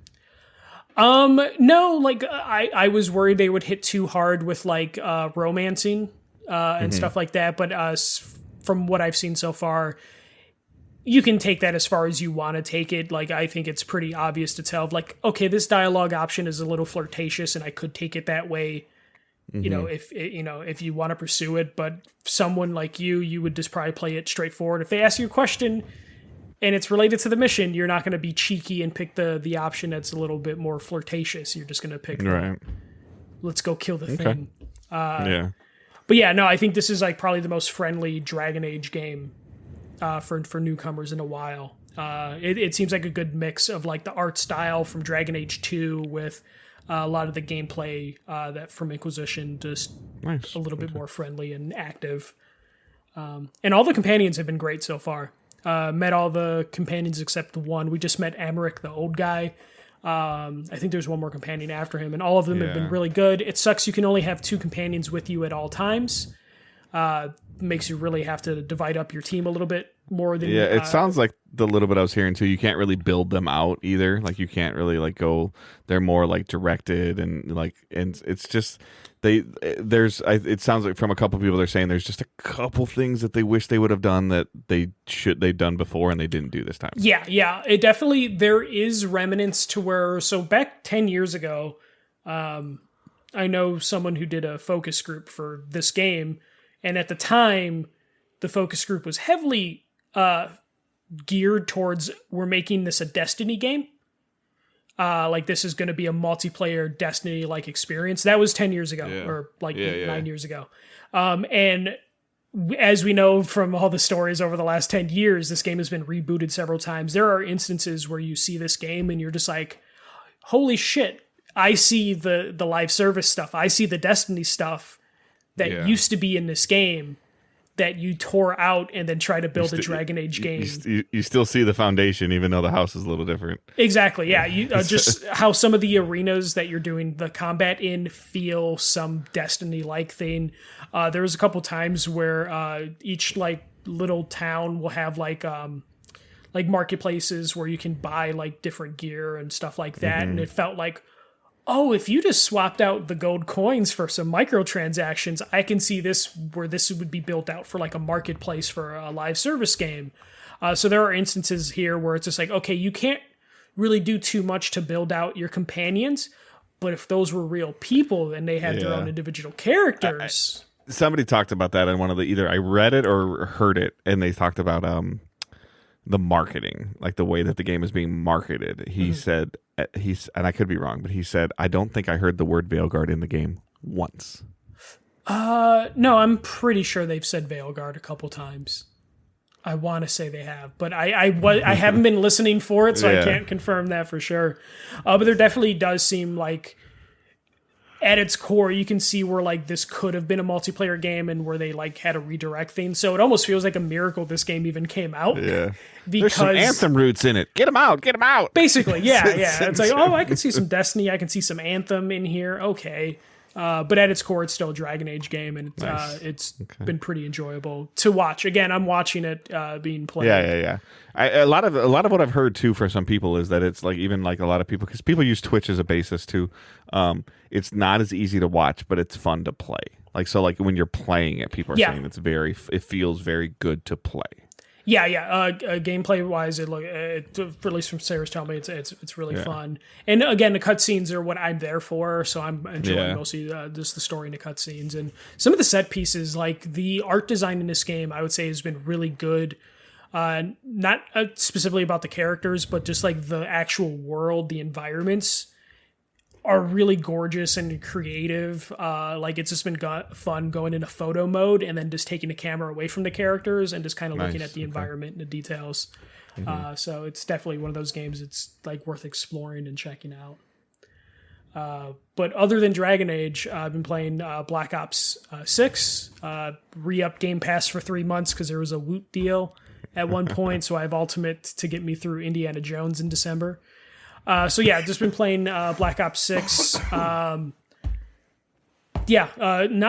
[SPEAKER 2] No, like I was worried they would hit too hard with like romancing and stuff like that, but from what I've seen so far, you can take that as far as you want to take it. Like, I think it's pretty obvious to tell, like, okay, this dialogue option is a little flirtatious and I could take it that way, if you want to pursue it. But someone like you would just probably play it straightforward. If they ask you a question and it's related to the mission, you're not going to be cheeky and pick the option that's a little bit more flirtatious. You're just going to pick, let's go kill the thing. But yeah, no, I think this is like probably the most friendly Dragon Age game for newcomers in a while. It seems like a good mix of like the art style from Dragon Age 2 with a lot of the gameplay that from Inquisition, just a little bit more friendly and active. And all the companions have been great so far. Met all the companions except one. We just met Amaric, the old guy. I think there's one more companion after him, and all of them have been really good. It sucks you can only have 2 companions with you at all times. Makes you really have to divide up your team a little bit more than
[SPEAKER 1] it sounds like the little bit I was hearing too, you can't really build them out either. Like, you can't really like go, they're more like directed and like, and it's just it sounds like from a couple people they're saying there's just a couple things that they wish they would have done that they'd done before and they didn't do this time. Yeah, it definitely, there is remnants to where, so back 10 years ago, I know someone who did a focus group for this game. And at the time, the focus group was heavily
[SPEAKER 2] geared towards, we're making this a Destiny game. Like this is going to be a multiplayer Destiny-like experience. That was 10 years ago or 9 years ago. And as we know from all the stories over the last 10 years, this game has been rebooted several times. There are instances where you see this game and you're just like, holy shit, I see the live service stuff. I see the Destiny stuff that used to be in this game that you tore out and then try to build a Dragon Age game.
[SPEAKER 1] You still see the foundation, even though the house is a little different.
[SPEAKER 2] Exactly, yeah. You, just how some of the arenas that you're doing the combat in feel some Destiny-like thing. There was a couple times where each like little town will have like marketplaces where you can buy like different gear and stuff like that, and it felt like, oh, if you just swapped out the gold coins for some microtransactions, I can see this where this would be built out for like a marketplace for a live service game. So there are instances here where it's just like, okay, you can't really do too much to build out your companions, but if those were real people and they had their own individual characters.
[SPEAKER 1] Somebody talked about that in one of the, either I read it or heard it, and they talked about the marketing, like the way that the game is being marketed. He said, and I could be wrong, but he said, I don't think I heard the word Veilguard in the game once.
[SPEAKER 2] No, I'm pretty sure they've said Veilguard a couple times. I want to say they have, but I haven't been listening for it, so I can't confirm that for sure. But there definitely does seem like, at its core, you can see where like this could have been a multiplayer game and where they like had a redirect thing. So it almost feels like a miracle this game even came out.
[SPEAKER 1] Yeah,
[SPEAKER 2] because
[SPEAKER 1] there's some Anthem roots in it. Get them out. Get them out.
[SPEAKER 2] Basically, yeah. It's like, oh, I can see some Destiny. I can see some Anthem in here. Okay. But at its core, it's still a Dragon Age game, and it's been pretty enjoyable to watch. Again, I'm watching it being played.
[SPEAKER 1] Yeah. A lot of what I've heard too for some people is that it's like, even like a lot of people, because people use Twitch as a basis too. It's not as easy to watch, but it's fun to play. Like, so like when you're playing it, people are saying it feels very good to play.
[SPEAKER 2] Yeah. Gameplay wise, at least from Sarah's telling me, it's really fun. And again, the cutscenes are what I'm there for, so I'm enjoying mostly just the story and the cutscenes. And some of the set pieces, like the art design in this game, I would say has been really good. Not specifically about the characters, but just like the actual world, the environments are really gorgeous and creative. Like it's just been fun going into photo mode and then just taking the camera away from the characters and just kind of looking at the environment and the details. So it's definitely one of those games it's like worth exploring and checking out. But other than Dragon Age, I've been playing Black Ops 6, re-up Game Pass for 3 months because there was a Woot deal at one point, so I have Ultimate to get me through Indiana Jones in December. So yeah, just been playing Black Ops 6. Not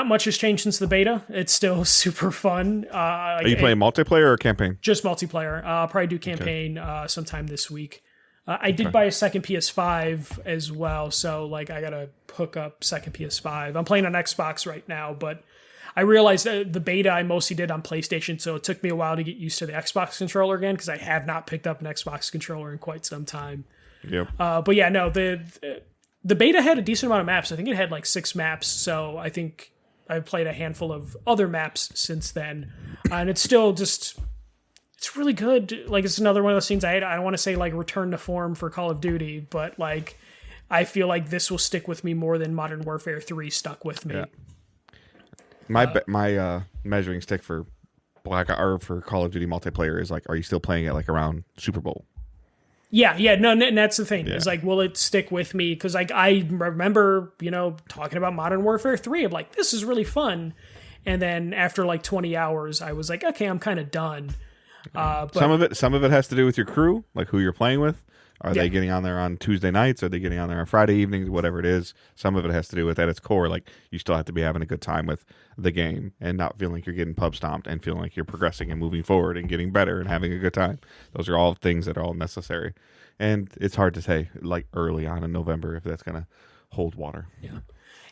[SPEAKER 2] much has changed since the beta. It's still super fun.
[SPEAKER 1] Are you playing multiplayer or campaign?
[SPEAKER 2] Just multiplayer. I'll probably do campaign sometime this week. I did buy a second PS5 as well, so like I gotta hook up second PS5. I'm playing on Xbox right now, but I realized that the beta I mostly did on PlayStation, so it took me a while to get used to the Xbox controller again because I have not picked up an Xbox controller in quite some time.
[SPEAKER 1] Yep.
[SPEAKER 2] But yeah, no, the beta had a decent amount of maps. I think it had like 6 maps, so I think I've played a handful of other maps since then, and it's still just, it's really good. Like it's another one of those things I don't want to say like return to form for Call of Duty, but like I feel like this will stick with me more than Modern Warfare 3 stuck with me.
[SPEAKER 1] Yeah. My measuring stick for for Call of Duty multiplayer is like, are you still playing it like around Super Bowl?
[SPEAKER 2] Yeah, no, and that's the thing. Is like, will it stick with me? Because like I remember, talking about Modern Warfare 3. I'm like, this is really fun, and then after like 20 hours, I was like, okay, I'm kind of done. But
[SPEAKER 1] some of it has to do with your crew, like who you're playing with. Are they getting on there on Tuesday nights? Are they getting on there on Friday evenings? Whatever it is, some of it has to do with at its core. Like you still have to be having a good time with the game and not feeling like you're getting pub stomped and feeling like you're progressing and moving forward and getting better and having a good time. Those are all things that are all necessary. And it's hard to say like early on in November if that's going to hold water.
[SPEAKER 2] Yeah.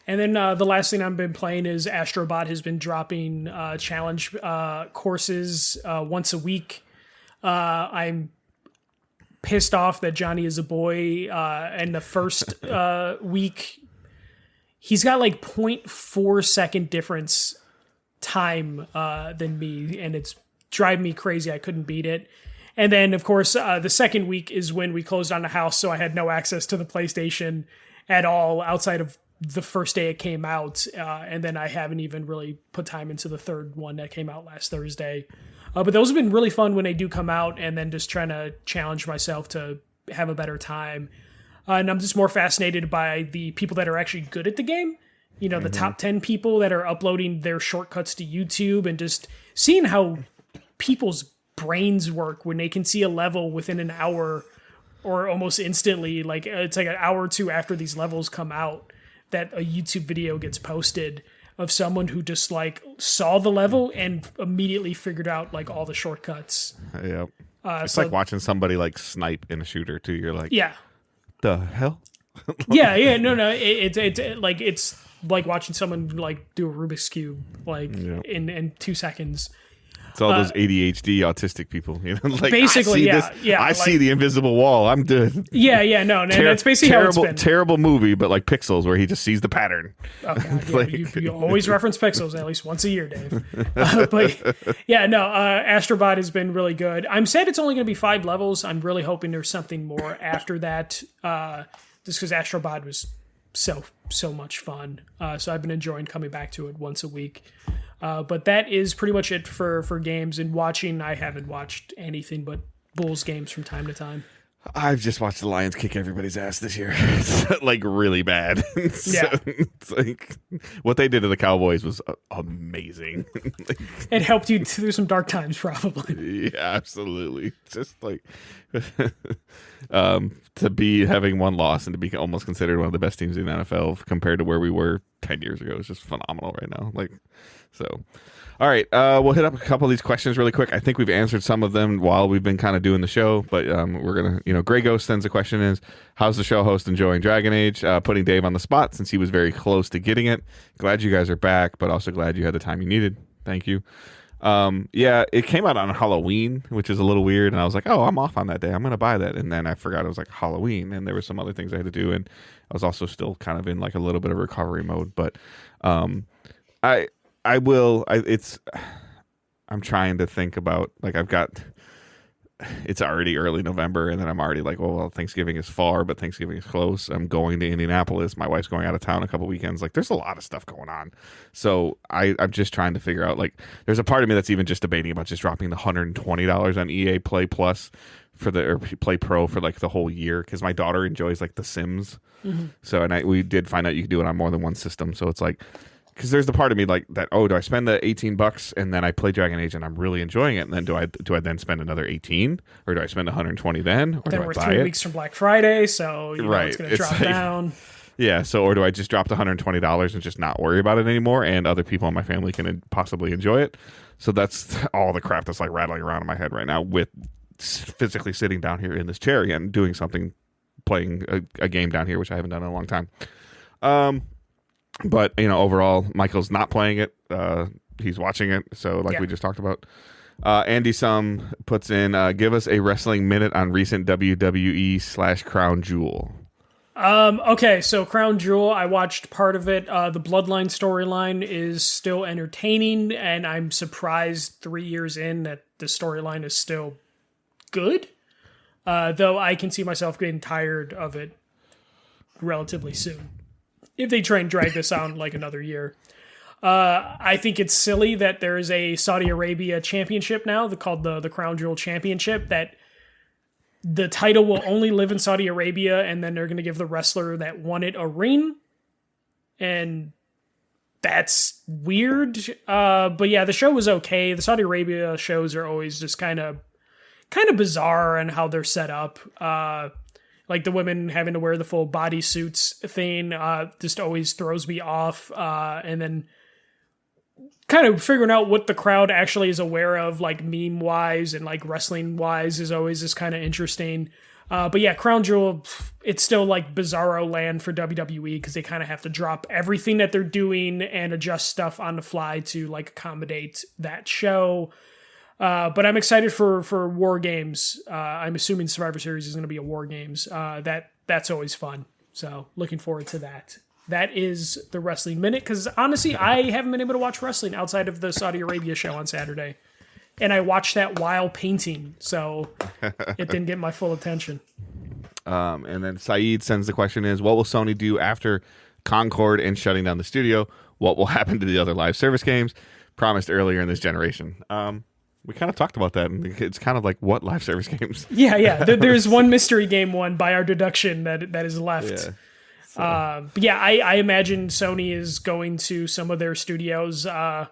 [SPEAKER 2] And then the last thing I've been playing is Astrobot has been dropping challenge courses once a week. I'm pissed off that Johnny is a boy, and the first week he's got like 0.4 second difference time than me, and it's driving me crazy. I couldn't beat it, And then, of course, the second week is when we closed on the house, so I had no access to the PlayStation at all outside of the first day it came out. And then I haven't even really put time into the third one that came out last Thursday. But those have been really fun when they do come out, and then just trying to challenge myself to have a better time. And I'm just more fascinated by the people that are actually good at the game. You know, the top 10 people that are uploading their shortcuts to YouTube, and just seeing how people's brains work when they can see a level within an hour or almost instantly. Like, it's like an hour or two after these levels come out that a YouTube video gets posted of someone who just like saw the level and immediately figured out like all the shortcuts.
[SPEAKER 1] Yep. It's like watching somebody like snipe in a shooter too. You're like,
[SPEAKER 2] yeah,
[SPEAKER 1] the hell?
[SPEAKER 2] No. It's like watching someone like do a Rubik's Cube like in 2 seconds.
[SPEAKER 1] It's all those ADHD autistic people, you know. Like,
[SPEAKER 2] basically,
[SPEAKER 1] I see the invisible wall. I'm good.
[SPEAKER 2] No, that's basically how it's been.
[SPEAKER 1] Terrible movie, but like Pixels, where he just sees the pattern.
[SPEAKER 2] Oh God, you always reference Pixels at least once a year, Dave. Astrobot has been really good. I'm sad it's only going to be 5 levels. I'm really hoping there's something more after that, just because Astrobot was so much fun. So I've been enjoying coming back to it once a week. But that is pretty much it for games. And watching, I haven't watched anything but Bulls games from time to time.
[SPEAKER 1] I've just watched the Lions kick everybody's ass this year. It's like really bad. It's like what they did to the Cowboys was amazing.
[SPEAKER 2] It helped you through some dark times, probably.
[SPEAKER 1] Yeah, absolutely. Just like to be having one loss and to be almost considered one of the best teams in the NFL compared to where we were 10 years ago is just phenomenal right now. All right, we'll hit up a couple of these questions really quick. I think we've answered some of them while we've been kind of doing the show, but we're going to, Grey Ghost sends a question is, how's the show host enjoying Dragon Age? Putting Dave on the spot since he was very close to getting it. Glad you guys are back, but also glad you had the time you needed. Thank you. It came out on Halloween, which is a little weird, and I was like, oh, I'm off on that day. I'm going to buy that. And then I forgot it was like Halloween, and there were some other things I had to do, and I was also still kind of in like a little bit of recovery mode, but I'm trying to think about, like, it's already early November, and then I'm already like, well, Thanksgiving is far, but Thanksgiving is close. I'm going to Indianapolis. My wife's going out of town a couple weekends. Like, there's a lot of stuff going on. So I'm just trying to figure out, like, there's a part of me that's even just debating about just dropping the $120 on EA Play Plus or Play Pro for like the whole year, because my daughter enjoys like The Sims. Mm-hmm. So, and we did find out you could do it on more than one system. So it's like, because there's the part of me like that, do I spend the $18 and then I play Dragon Age and I'm really enjoying it, and then do I then spend another 18, or do I spend 120 then, or
[SPEAKER 2] then
[SPEAKER 1] do
[SPEAKER 2] we're
[SPEAKER 1] I buy
[SPEAKER 2] 3
[SPEAKER 1] it?
[SPEAKER 2] weeks from Black Friday, so it's going to drop down.
[SPEAKER 1] Yeah, so or do I just drop the $120 and just not worry about it anymore, and other people in my family can possibly enjoy it? So that's all the crap that's like rattling around in my head right now, with physically sitting down here in this chair again, doing something, playing a game down here, which I haven't done in a long time. But, overall, Michael's not playing it. He's watching it. So, we just talked about. Andy Sum puts in, give us a wrestling minute on recent WWE / Crown Jewel.
[SPEAKER 2] Okay, so Crown Jewel, I watched part of it. The Bloodline storyline is still entertaining, and I'm surprised 3 years in that the storyline is still good. Though I can see myself getting tired of it relatively soon if they try and drag this out like another year. I think it's silly that there is a Saudi Arabia championship now called the Crown Jewel Championship, that the title will only live in Saudi Arabia, and then they're going to give the wrestler that won it a ring. And that's weird. But yeah, the show was okay. The Saudi Arabia shows are always just kind of bizarre in how they're set up. Like the women having to wear the full bodysuits thing just always throws me off. And then kind of figuring out what the crowd actually is aware of, like meme-wise and like wrestling-wise, is always just kind of interesting. But yeah, Crown Jewel, it's still like bizarro land for WWE, because they kind of have to drop everything that they're doing and adjust stuff on the fly to like accommodate that show. But I'm excited for War Games. I'm assuming Survivor Series is going to be a War Games. That's always fun. So looking forward to that. That is the Wrestling Minute, because honestly, I haven't been able to watch wrestling outside of the Saudi Arabia show on Saturday. and I watched that while painting, so it didn't get my full attention.
[SPEAKER 1] And then Saeed sends the question is, what will Sony do after Concord and shutting down the studio? What will happen to the other live service games promised earlier in this generation? We kind of talked about that, and it's kind of like, what live service games?
[SPEAKER 2] Yeah. There's one mystery game one by our deduction that is left.
[SPEAKER 1] Yeah.
[SPEAKER 2] But yeah, I imagine Sony is going to some of their studios, kind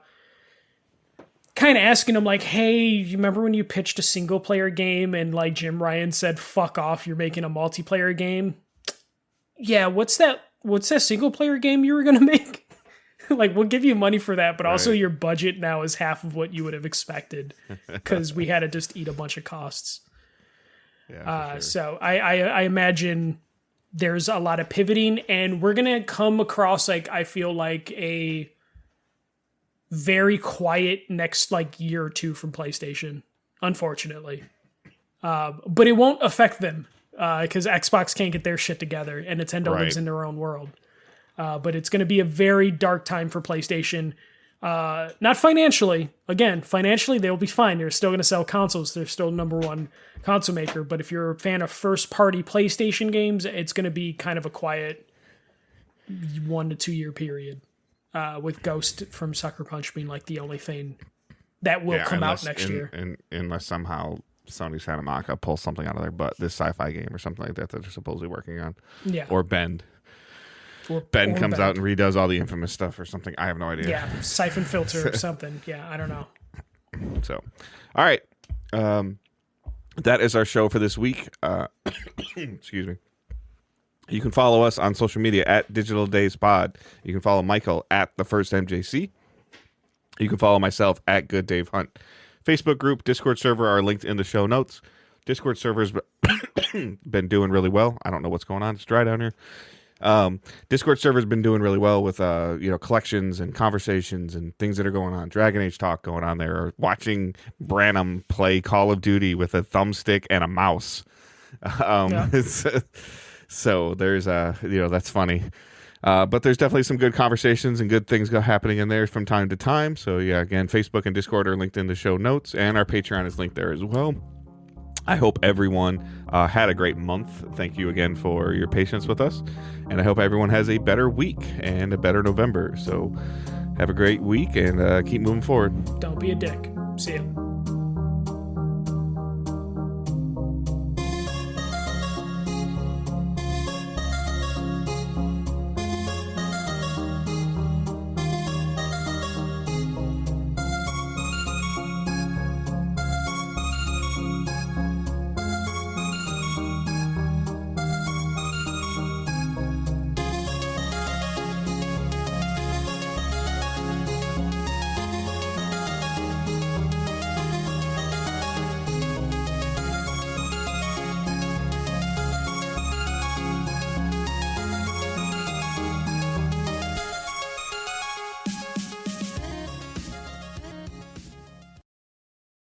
[SPEAKER 2] of asking them like, hey, you remember when you pitched a single player game and like Jim Ryan said, fuck off, you're making a multiplayer game? Yeah, what's that single player game you were going to make? Like, we'll give you money for that, but also your budget now is half of what you would have expected because we had to just eat a bunch of costs.
[SPEAKER 1] Yeah, sure.
[SPEAKER 2] So I imagine there's a lot of pivoting, and we're going to come across, like, I feel like a very quiet next, like, year or two from PlayStation, unfortunately. But it won't affect them because Xbox can't get their shit together, and Nintendo lives in their own world. But it's going to be a very dark time for PlayStation. Not financially. Again, financially, they'll be fine. They're still going to sell consoles. They're still number one console maker. But if you're a fan of first-party PlayStation games, it's going to be kind of a quiet 1 to 2 year period. With Ghost from Sucker Punch being like the only thing that will come out next year.
[SPEAKER 1] Unless somehow Sony Santa Monica pulls something out of their butt. This sci-fi game or something like that they're supposedly working on.
[SPEAKER 2] Yeah.
[SPEAKER 1] Or Bend. Ben comes out and redoes all the Infamous stuff or something. I have no idea.
[SPEAKER 2] Yeah, Siphon Filter or something. Yeah, I don't know.
[SPEAKER 1] So, all right. That is our show for this week. Excuse me. You can follow us on social media at Digital Days Pod. You can follow Michael at The First MJC. You can follow myself at Good Dave Hunt. Facebook group, Discord server are linked in the show notes. Discord server's been doing really well. I don't know what's going on. It's dry down here. Discord server's been doing really well with collections and conversations and things that are going on. Dragon Age talk going on there. Or watching Branham play Call of Duty with a thumbstick and a mouse. So there's that's funny. But there's definitely some good conversations and good things happening in there from time to time. So yeah, again, Facebook and Discord are linked in the show notes, and our Patreon is linked there as well. I hope everyone had a great month. Thank you again for your patience with us. And I hope everyone has a better week and a better November. So have a great week and keep moving forward.
[SPEAKER 2] Don't be a dick. See ya.